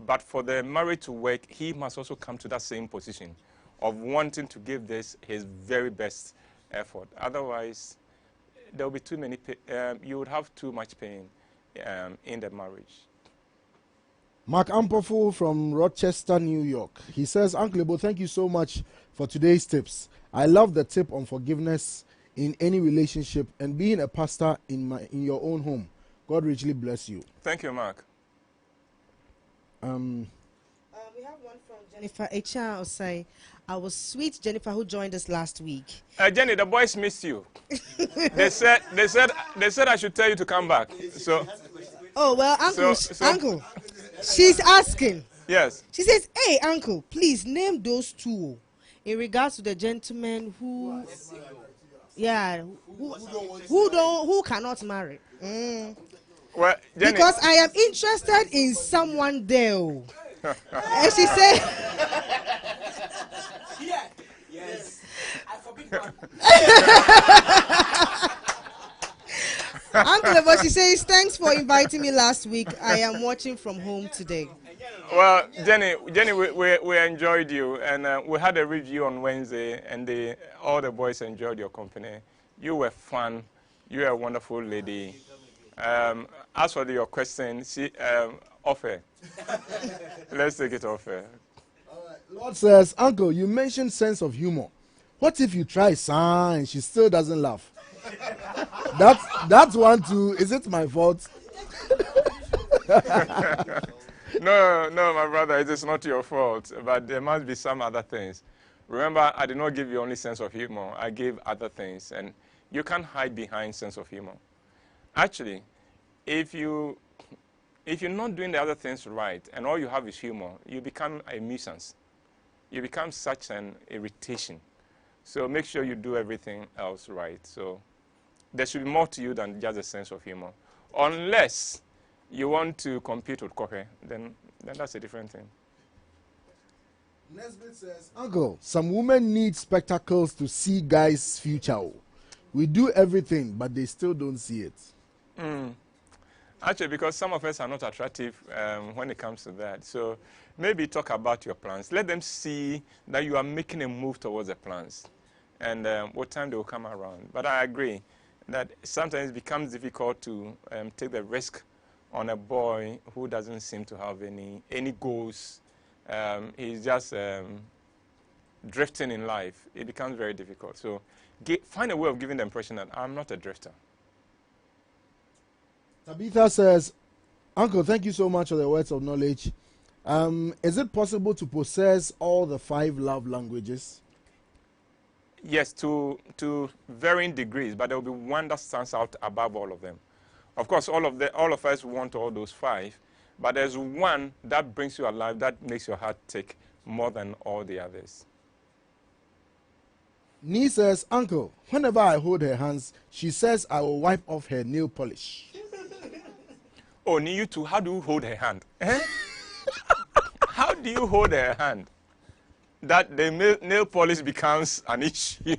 But for the marriage to work, he must also come to that same position of wanting to give this his very best effort. Otherwise, there will be too many, you would have too much pain in the marriage. Mark Ampofu from Rochester, New York. He says, Uncle Ebo, thank you so much for today's tips. I love the tip on forgiveness in any relationship and being a pastor in your own home. God richly bless you. Thank you, Mark. We have one from Jennifer Echa Osai. Our sweet Jennifer who joined us last week. Jenny, the boys missed you. they said I should tell you to come back. So. Oh well, Uncle, Uncle, she's asking. Yes. She says, "Hey, Uncle, please name those two in regards to the gentleman who, who cannot marry." Well, Jenny, because I am interested in someone there. And she said, yes, I forbid one. Uncle, but she says, thanks for inviting me last week. I am watching from home today. Well, Jenny, we enjoyed you, and we had a review on Wednesday, and all the boys enjoyed your company. You were fun. You are a wonderful lady. As for your question, offer. Let's take it off air. All right. Lord says, Uncle, you mentioned sense of humor. What if you try and she still doesn't laugh? That's one too. Is it my fault? No, my brother, it is not your fault. But there must be some other things. Remember, I did not give you only sense of humor. I gave other things, and you can't hide behind sense of humor. Actually, if you're not doing the other things right and all you have is humor, you become a nuisance. You become such an irritation. So make sure you do everything else right. So there should be more to you than just a sense of humor. Unless you want to compete with Koke, then that's a different thing. Nesbitt says, Uncle, some women need spectacles to see guys' future. We do everything, but they still don't see it. Actually, because some of us are not attractive when it comes to that. So maybe talk about your plans. Let them see that you are making a move towards the plans. And what time they will come around. But I agree that sometimes it becomes difficult to take the risk on a boy who doesn't seem to have any goals. He's just drifting in life. It becomes very difficult. So find a way of giving the impression that I'm not a drifter. Tabitha says, Uncle, thank you so much for the words of knowledge. Is it possible to possess all the 5 love languages? Yes, to varying degrees, but there will be one that stands out above all of them. Of course, all of us want all those 5, but there's one that brings you alive, that makes your heart tick more than all the others. Nee says, Uncle, whenever I hold her hands, she says I will wipe off her nail polish. Oh, Nee, you too, how do you hold her hand? Eh? How do you hold her hand that the nail polish becomes an issue?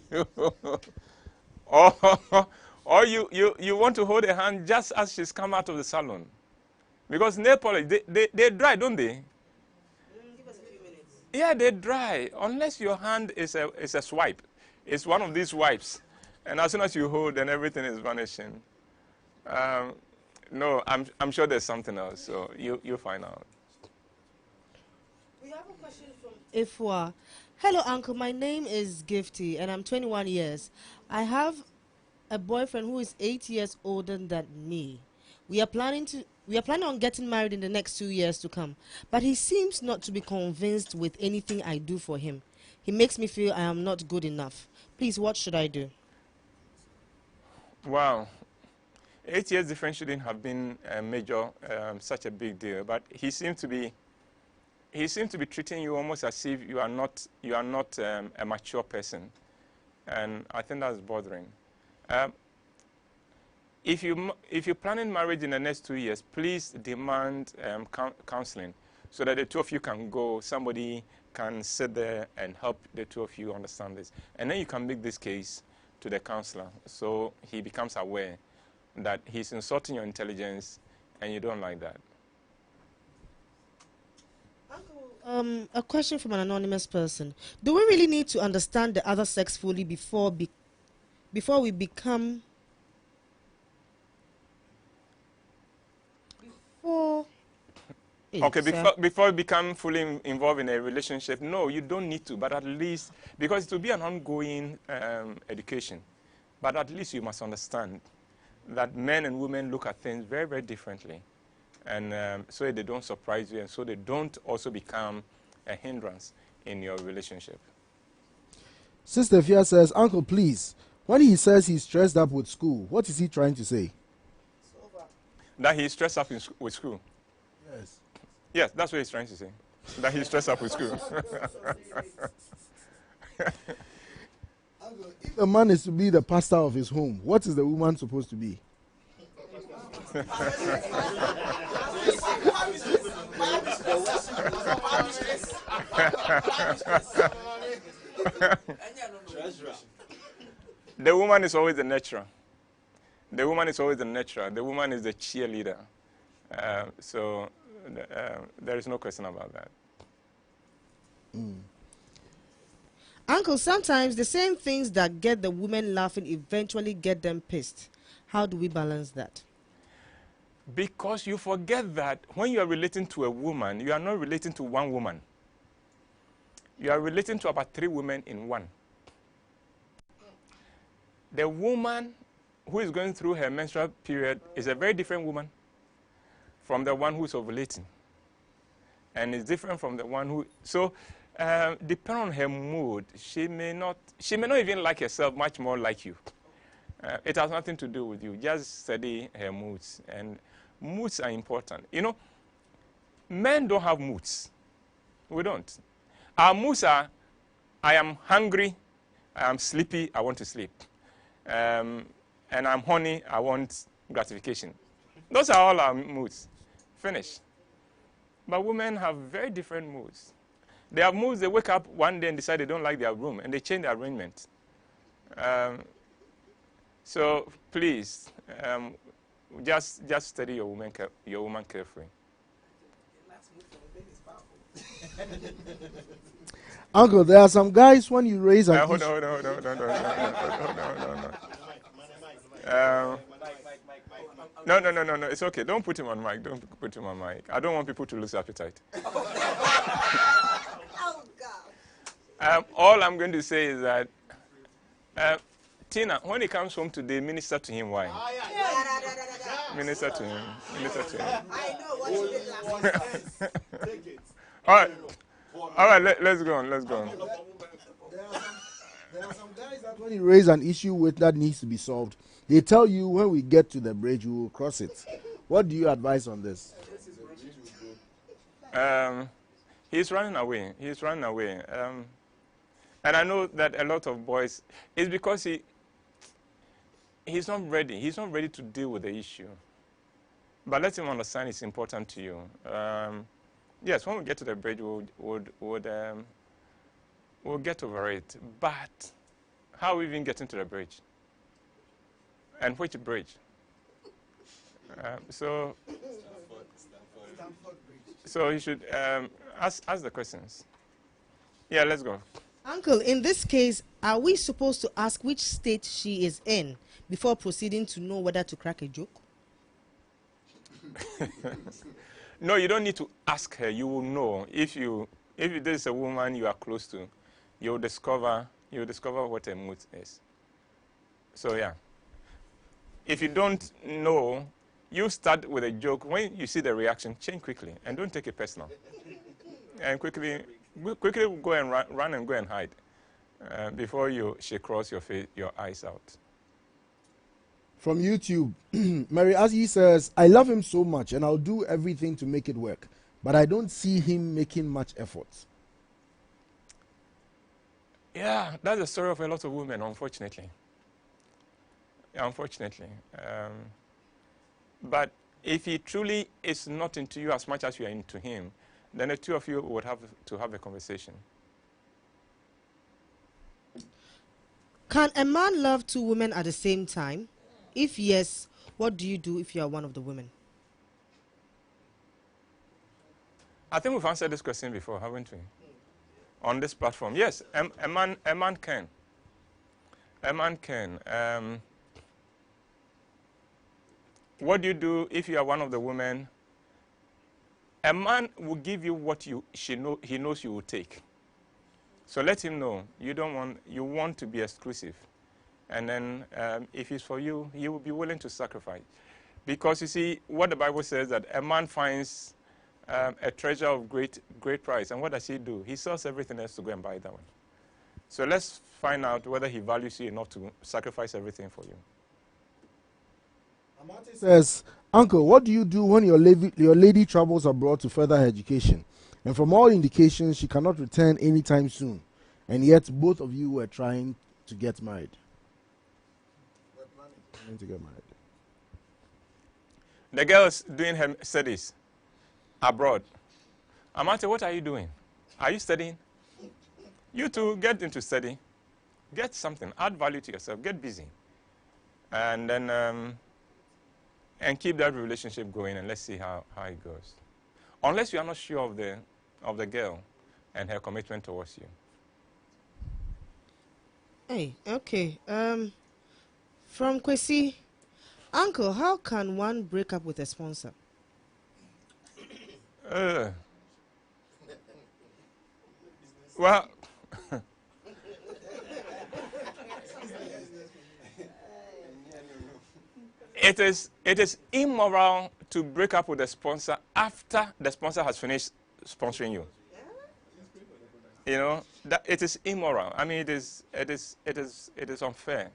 or you want to hold her hand just as she's come out of the salon? Because nail polish, they dry, don't they? Give us a few minutes. Yeah, they dry, unless your hand is a swipe. It's one of these wipes. And as soon as you hold, then everything is vanishing. No, I'm sure there's something else, so you'll find out. We have a question from Ifwa. Hello, Uncle. My name is Gifty, and I'm 21 years. I have a boyfriend who is 8 years older than me. We are planning on getting married in the next 2 years to come, but he seems not to be convinced with anything I do for him. He makes me feel I am not good enough. Please, what should I do? Wow. 8 years difference shouldn't have been a major, such a big deal, but he seemed to be treating you almost as if you are not a mature person, and I think that's bothering. If you're planning marriage in the next 2 years, please demand counseling so that the two of you can go. Somebody can sit there and help the two of you understand this, and then you can make this case to the counselor so he becomes aware that he's insulting your intelligence and you don't like that. Uncle, a question from an anonymous person. Do we really need to understand the other sex fully before we become... Before you become fully involved in a relationship, no, you don't need to, but at least, because it will be an ongoing education, but at least you must understand that men and women look at things very, very differently. And so they don't surprise you, and so they don't also become a hindrance in your relationship. Sister Fia says, Uncle, please, when he says he's stressed up with school, what is he trying to say? That he's stressed up with school? Yes. Yes, that's what he's trying to say. That he's stressed up with school. If a man is to be the pastor of his home, what is the woman supposed to be? The woman is always the nurturer. The woman is always the nurturer. The woman is the cheerleader. So there is no question about that. Uncle, sometimes the same things that get the women laughing eventually get them pissed. How do we balance that? Because you forget that when you are relating to a woman, you are not relating to one woman. You are relating to about 3 women in one. The woman who is going through her menstrual period is a very different woman from the one who is ovulating. And it's different from the one who... So, depending on her mood, she may not even like herself much more like you. It has nothing to do with you. Just study her moods. And moods are important. You know, men don't have moods. We don't. Our moods are, I am hungry, I am sleepy, I want to sleep. And I'm horny, I want gratification. Those are all our moods. Finish. But women have very different moods. They have moods, they wake up one day and decide they don't like their room, and they change their arrangement. So please, just study your woman carefully. Uncle, there are some guys when you raise an Hold on. No. It's okay. Don't put him on mic. Don't put him on mic. I don't want people to lose appetite. All I'm going to say is that, Tina, when he comes home today, minister to him. Why? Minister to him. Minister to him. I know what you did last time. All right. Let's go on. Let's go on. There are some guys that when you raise an issue with that needs to be solved, they tell you when we get to the bridge, we will cross it. What do you advise on this? He's running away. He's running away. And I know that a lot of boys, it's because he's not ready. He's not ready to deal with the issue. But let him understand it's important to you. Yes, when we get to the bridge, we'll get over it. But how are we even getting to the bridge? And which bridge? So you should ask the questions. Yeah, let's go. Uncle, in this case, are we supposed to ask which state she is in before proceeding to know whether to crack a joke? No, you don't need to ask her. You will know. If there's a woman you are close to, you'll discover what her mood is. So yeah. If you don't know, you start with a joke. When you see the reaction, change quickly and don't take it personal. And quickly go and run and go and hide before she cross your eyes out. From YouTube, Mary Azzy says, I love him so much and I'll do everything to make it work, but I don't see him making much effort. Yeah, that's the story of a lot of women, unfortunately. But if he truly is not into you as much as you are into him, then the two of you would have to have a conversation. Can a man love two women at the same time? If yes, what do you do if you are one of the women? I think we've answered this question before, haven't we? On this platform. Yes, a man can. A man can. What do you do if you are one of the women? A man will give you what he knows you will take. So let him know you want to be exclusive. And then if it's for you, he will be willing to sacrifice. Because you see, what the Bible says that a man finds a treasure of great price. And what does he do? He sells everything else to go and buy that one. So let's find out whether he values you enough to sacrifice everything for you. Amati says, Uncle, what do you do when your lady travels abroad to further her education? And from all indications, she cannot return anytime soon. And yet, both of you were trying to get married. The girl's doing her studies abroad. Amati, what are you doing? Are you studying? You two get into study. Get something. Add value to yourself. Get busy. And then and keep that relationship going, and let's see how it goes. Unless you are not sure of the girl and her commitment towards you. Hey, okay. From Kwesi, Uncle, how can one break up with a sponsor? Well, it is immoral to break up with a sponsor after the sponsor has finished sponsoring you. You know, that it is immoral. I mean, it is unfair.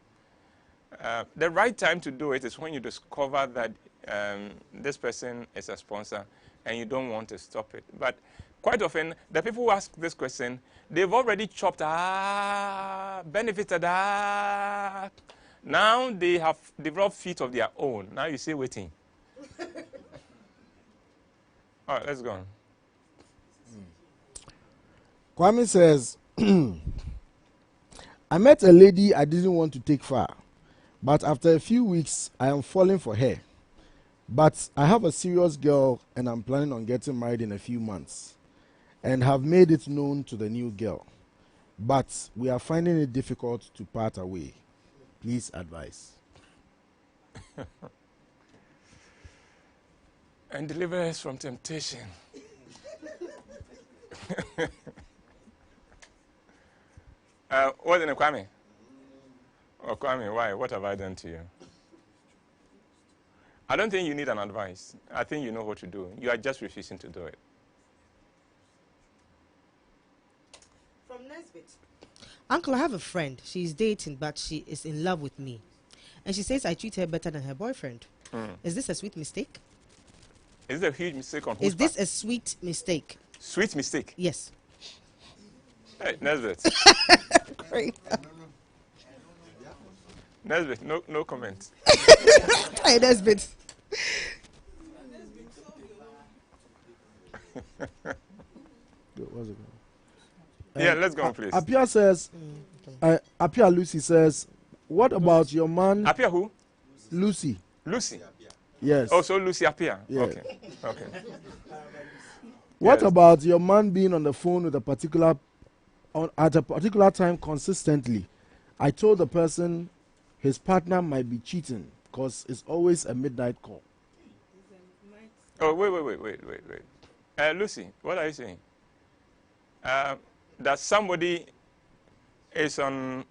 The right time to do it is when you discover that this person is a sponsor and you don't want to stop it. But quite often, the people who ask this question, they've already chopped, benefited, Now they have developed feet of their own. Now you say waiting. All right, let's go on. Kwame says, I met a lady I didn't want to take far, but after a few weeks, I am falling for her. But I have a serious girl and I'm planning on getting married in a few months and have made it known to the new girl. But we are finding it difficult to part away. Please advise. and deliver us from temptation. What's in Kwame? Oh, Kwame, why? What have I done to you? I don't think you need an advice. I think you know what to do. You are just refusing to do it. From Nesbit. Uncle, I have a friend. She's dating, but she is in love with me. And she says I treat her better than her boyfriend. Is this a sweet mistake? Is it a huge mistake on whose Is this a sweet mistake? Sweet mistake? Yes. Hey, Nesbit. Great. Nesbit, no comment. Hey, Nesbit. Yeah, let's go on, please. Apia says, Apia Lucy says, what about your man? Apia who? Lucy. Lucy? Yes. Oh, so Lucy Apia? Yeah. Okay. Okay. What about your man being on the phone with a particular, at a particular time consistently? I told the person his partner might be cheating because it's always a midnight call. Oh, wait. Lucy, what are you saying? That somebody is on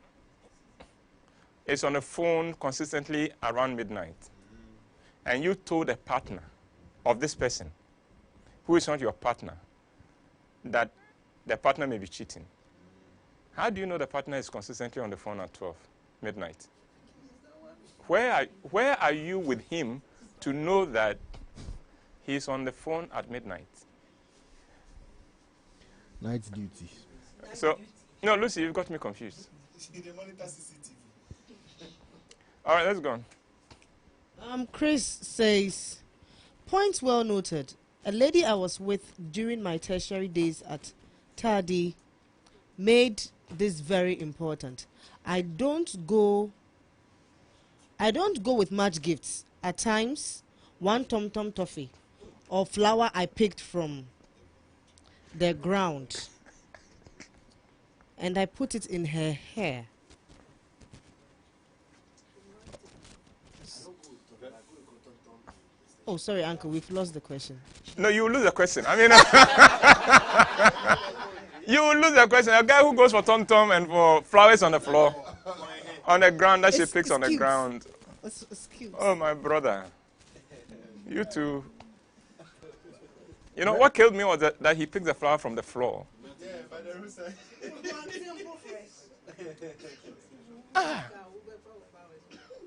the phone consistently around midnight, and you told a partner of this person, who is not your partner, that the partner may be cheating. How do you know the partner is consistently on the phone at 12 midnight? Where are you with him to know that he's on the phone at midnight? Night duty. So, no, Lucy, you've got me confused. All right, let's go on. Chris says, point well noted. A lady I was with during my tertiary days at Tardy made this very important. I don't go with much gifts. At times, one tom-tom toffee or flower I picked from the ground and I put it in her hair. Oh, sorry, Uncle, we've lost the question. No, you will lose the question. I mean, you will lose the question. A guy who goes for tom-tom and for flowers on the floor, on the ground, that she picks on the ground. It's cute. Oh, my brother. You too. You know, what killed me was that he picked the flower from the floor. Yeah, by the roadside.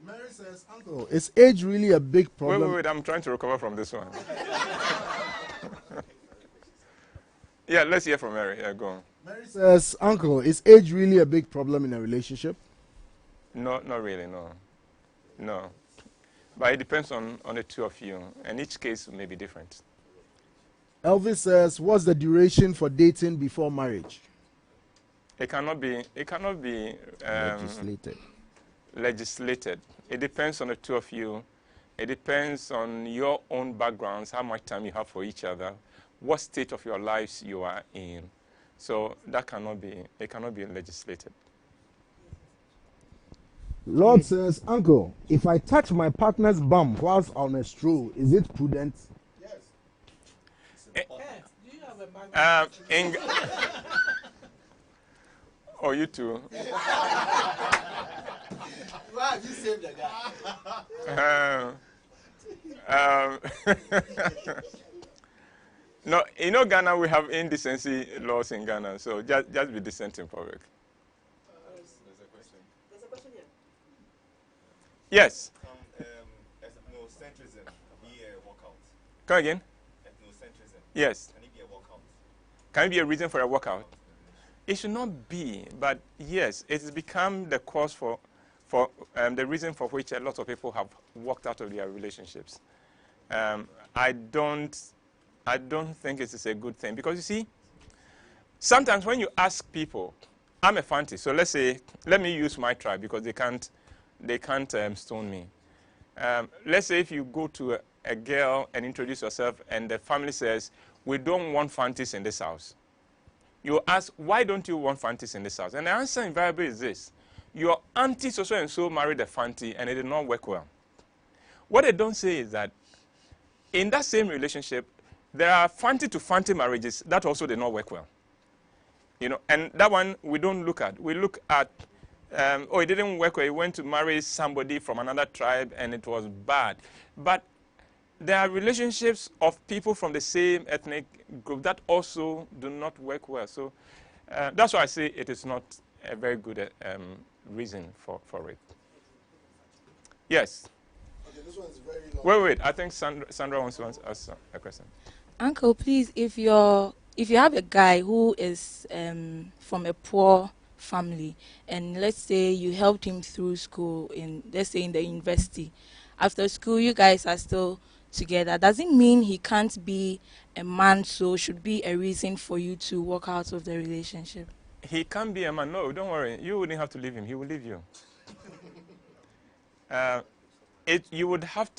Mary says, Uncle, is age really a big problem? Wait, I'm trying to recover from this one. Yeah, let's hear from Mary. Yeah, go on. Mary says, Uncle, is age really a big problem in a relationship? No, not really, no. But it depends on the two of you, and each case may be different. Elvis says, what's the duration for dating before marriage? It cannot be legislated. It depends on the two of you. It depends on your own backgrounds, how much time you have for each other, what state of your lives you are in. So it cannot be legislated. Lord says, Uncle, if I touch my partner's bum whilst on a stroll, is it prudent? Yes. Do you have a background? Oh, you too. Wow, you saved the guy. No, in Ghana we have indecency laws in Ghana, so just be decent in public. There's a question here. Yes. Ethnocentrism be a walkout? Come again? Ethnocentrism. Yes. Can it be a walkout? Can it be a reason for a walkout? It should not be, but yes, it has become the cause for the reason for which a lot of people have walked out of their relationships. I don't think it is a good thing, because you see, sometimes when you ask people, I'm a Fanti, so let me use my tribe because they can't stone me. Let's say if you go to a girl and introduce yourself, and the family says, we don't want Fantis in this house. You ask, why don't you want Fantis in this house? And the answer invariably is this: your auntie so and so married a Fanti and it did not work well. What they don't say is that in that same relationship, there are fancy to fancy marriages that also did not work well. You know, and that one we don't look at. We look at, oh, it didn't work well. He went to marry somebody from another tribe and it was bad. But there are relationships of people from the same ethnic group that also do not work well. So that's why I say it is not a very good reason for it. Yes. Okay, this one is very long. Wait. I think Sandra wants to ask a question. Uncle, please, if you have a guy who is from a poor family, and let's say you helped him through school let's say in the university, after school you guys are still together, does it mean he can't be a man, so should be a reason for you to walk out of the relationship? He can't be a man. No, don't worry. You wouldn't have to leave him. He will leave you. You would have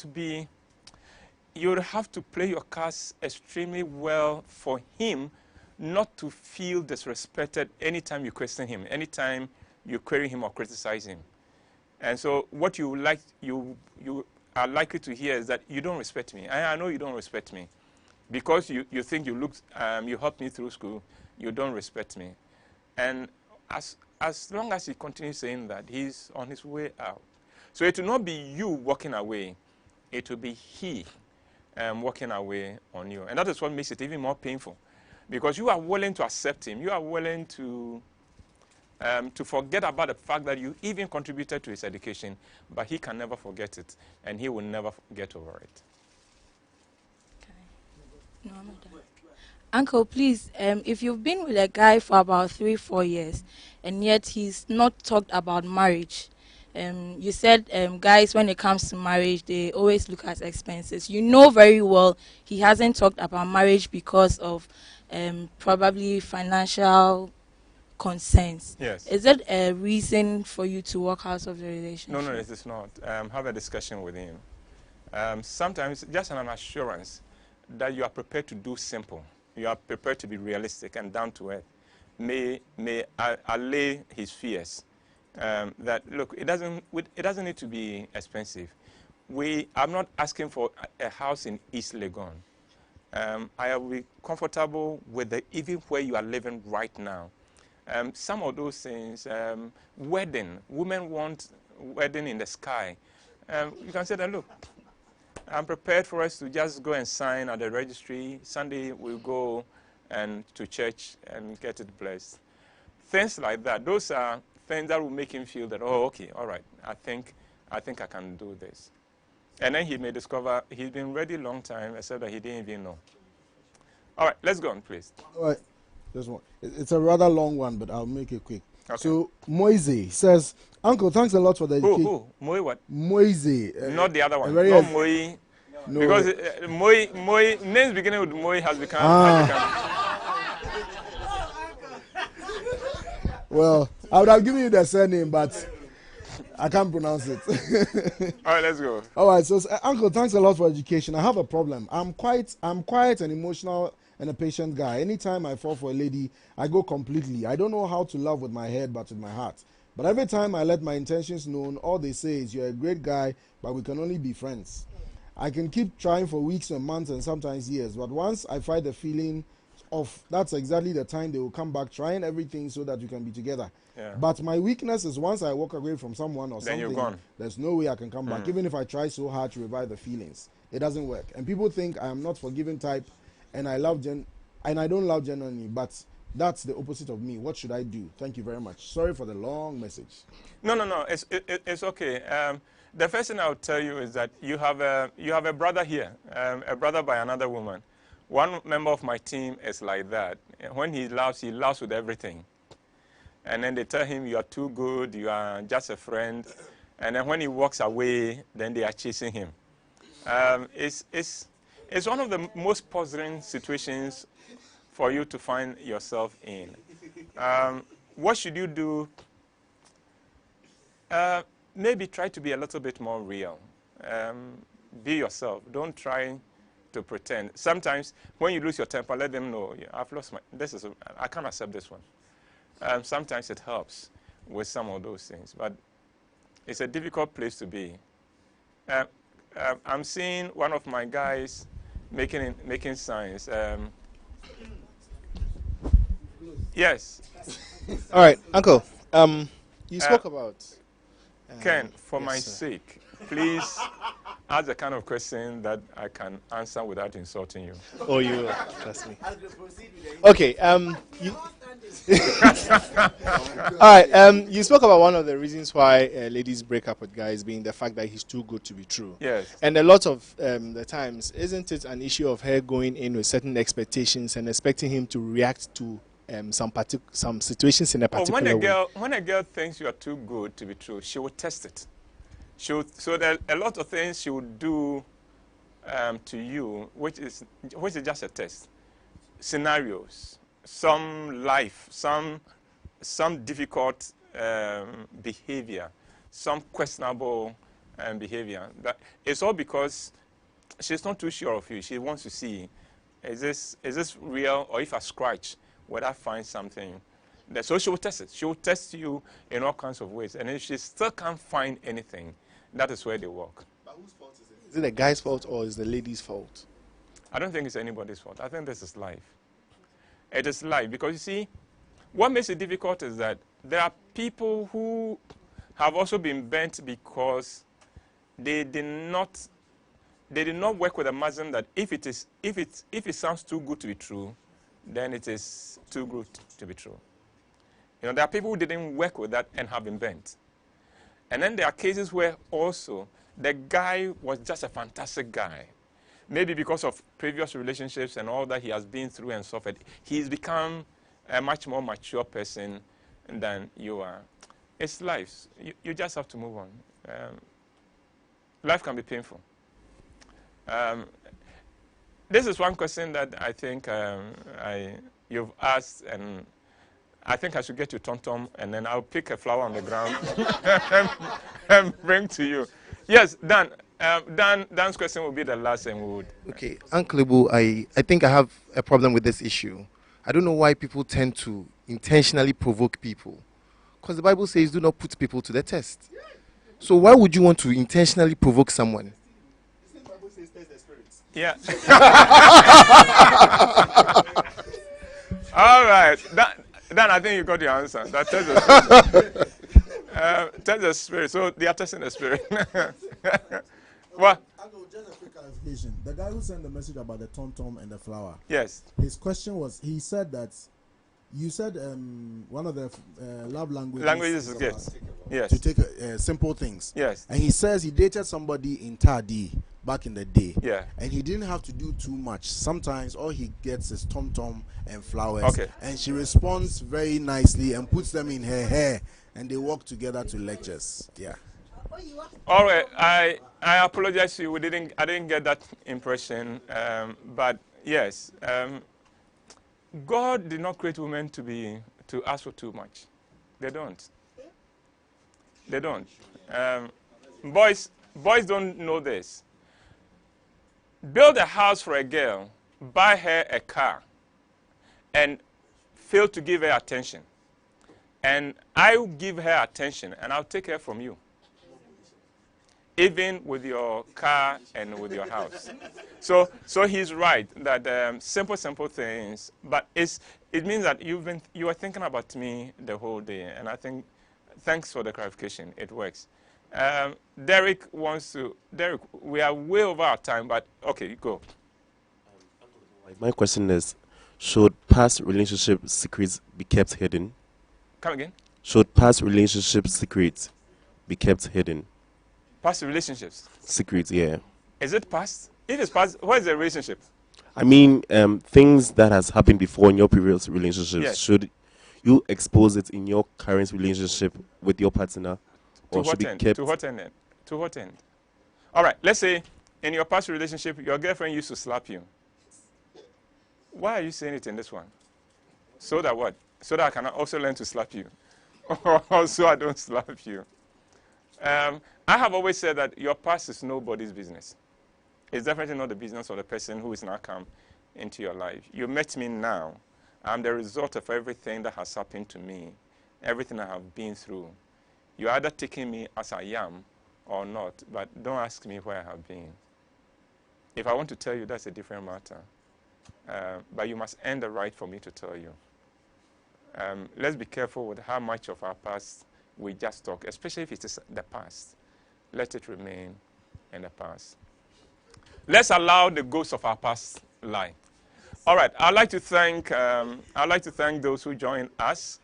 to play your cards extremely well for him not to feel disrespected anytime you question him, anytime you query him or criticize him. And so what you are likely to hear is that you don't respect me. I know you don't respect me. Because you think you helped me through school, you don't respect me. And as long as he continues saying that, he's on his way out. So it will not be you walking away. It will be he walking away on you. And that is what makes it even more painful. Because you are willing to accept him. You are willing to forget about the fact that you even contributed to his education, but he can never forget it, and he will never get over it. Okay. No, I'm not done. Uncle, please, if you've been with a guy for about 3-4 years, and yet he's not talked about marriage, you said guys, when it comes to marriage, they always look at expenses. You know very well he hasn't talked about marriage because of probably financial concerns. Yes. Is it a reason for you to walk out of the relationship? No, it is not. Have a discussion with him. Sometimes just an assurance that you are prepared to do simple. You are prepared to be realistic and down to earth. May allay his fears. That look, it doesn't need to be expensive. I'm not asking for a house in East Legon. I will be comfortable with even where you are living right now. Some of those things, wedding, women want wedding in the sky. You can say that, look, I'm prepared for us to just go and sign at the registry. Sunday we'll go to church and get it blessed. Things like that. Those are things that will make him feel that, oh, okay, all right, I think I can do this. And then he may discover he's been ready a long time, except that he didn't even know. All right, let's go on, please. All right, this one. It's a rather long one, but I'll make it quick. Okay. So Moise says, Uncle, thanks a lot for the education. Who? Moy what? Moise. Not the other one. Not Moy. No. Because Moy, names beginning with Moy has become. Well, I would have given you the surname, but I can't pronounce it. All right, let's go. All right, so Uncle, thanks a lot for education. I have a problem. I'm quite an emotional and a patient guy. Anytime I fall for a lady, I go completely. I don't know how to love with my head, but with my heart. But every time I let my intentions known, all they say is, you're a great guy, but we can only be friends. I can keep trying for weeks and months and sometimes years, but once I fight the feeling of, that's exactly the time they will come back trying everything so that we can be together. Yeah. But my weakness is once I walk away from someone or then something, there's no way I can come back, even if I try so hard to revive the feelings. It doesn't work. And people think I am not forgiving type and I don't love genuinely, but that's the opposite of me. What should I do? Thank you very much. Sorry for the long message. No. It's okay. The first thing I will tell you is that you have a brother here, a brother by another woman. One member of my team is like that. When he laughs with everything. And then they tell him, you are too good, you are just a friend. And then when he walks away, then they are chasing him. It's one of the most puzzling situations for you to find yourself in. What should you do? Maybe try to be a little bit more real. Be yourself. Don't try to pretend. Sometimes when you lose your temper, let them know, I've lost I can't accept this one. Sometimes it helps with some of those things, but it's a difficult place to be. I'm seeing one of my guys making signs. Yes. All right, Uncle. You spoke about. Ken, for yes, my sir. sake, please ask the kind of question that I can answer without insulting you. Oh, you will. Trust me. Okay. All right. You spoke about one of the reasons why ladies break up with guys being the fact that he's too good to be true. Yes. And a lot of the times, isn't it an issue of her going in with certain expectations and expecting him to react to some situations in a particular way? When a girl thinks you are too good to be true, she will test it. So there are a lot of things she will do to you, which is just a test. Scenarios, some life, some difficult behavior, some questionable behavior. It's all because she's not too sure of you. She wants to see, is this real, or if I scratch, would I find something? So she will test it. She will test you in all kinds of ways. And if she still can't find anything, that is where they work. But whose fault is it? Is it the guy's fault or is the lady's fault? I don't think it's anybody's fault. I think this is life. It is life. Because you see, what makes it difficult is that there are people who have also been bent because they did not work with a margin that if it sounds too good to be true, then it is too good to be true. You know, there are people who didn't work with that and have been bent. And then there are cases where also the guy was just a fantastic guy. Maybe because of previous relationships and all that he has been through and suffered, he's become a much more mature person than you are. It's life. You just have to move on. Life can be painful. This is one question that I think you've asked, and I think I should get you tom-tom, and then I'll pick a flower on the ground and bring to you. Yes, Dan. Dan's question will be the last, and we would. Okay, Uncle Ibu, I think I have a problem with this issue. I don't know why people tend to intentionally provoke people. Because the Bible says do not put people to the test. So why would you want to intentionally provoke someone? Yeah. All right. Dan, I think you got the answer. That tells the spirit. Tells the spirit. So they are testing the spirit. What? Just a quick clarification. The guy who sent the message about the tom-tom and the flower. Yes. His question was, he said that, you said one of the love languages is gifts. Yes. To take simple things. Yes. And he says he dated somebody in Tadi back in the day. Yeah. And he didn't have to do too much. Sometimes all he gets is tom-tom and flowers. Okay. And she responds very nicely and puts them in her hair. And they walk together to lectures. Yeah. All right. I apologize to you. I didn't get that impression. But yes. God did not create women to ask for too much. They don't. They don't. Boys don't know this. Build a house for a girl, buy her a car, and fail to give her attention. And I will give her attention, and I'll take her from you. Even with your car and with your house. So he's right that simple things, but it means that you are thinking about me the whole day, and I think thanks for the clarification. It works. Derek, we are way over our time, but okay, go. My question is, should past relationship secrets be kept hidden? Come again? Should past relationship secrets be kept hidden? Past relationships? Secrets, yeah. Is it past? If it's past, what is the relationship? I mean, things that has happened before in your previous relationships. Yes. Should you expose it in your current relationship with your partner? Or should it be kept? To what end? To what end? All right, let's say in your past relationship, your girlfriend used to slap you. Why are you saying it in this one? So that what? So that I can also learn to slap you. Or so I don't slap you. I have always said that your past is nobody's business. It's definitely not the business of the person who is now come into your life. You met me now. I'm the result of everything that has happened to me, everything I have been through. You're either taking me as I am or not, but don't ask me where I have been. If I want to tell you, that's a different matter. But you must earn the right for me to tell you. Let's be careful with how much of our past we just talk, especially if it is the past. Let it remain in the past. Let's allow the ghosts of our past lie. All right, I'd like to thank those who joined us.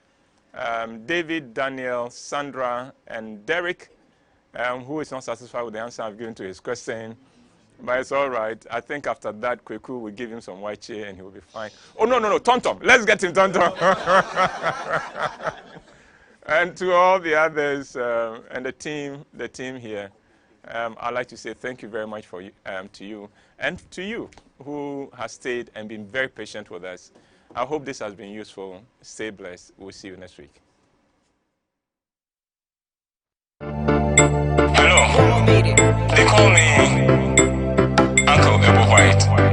David, Daniel, Sandra, and Derek, who is not satisfied with the answer I've given to his question. But it's all right. I think after that, Kweku will give him some WHYTE and he will be fine. Oh, no, Tom Tom. Let's get him Tom Tom. And to all the others and the team here, I'd like to say thank you very much to you. And to you who has stayed and been very patient with us. I hope this has been useful. Stay blessed. We'll see you next week. Hello. They call me Uncle WHYTE.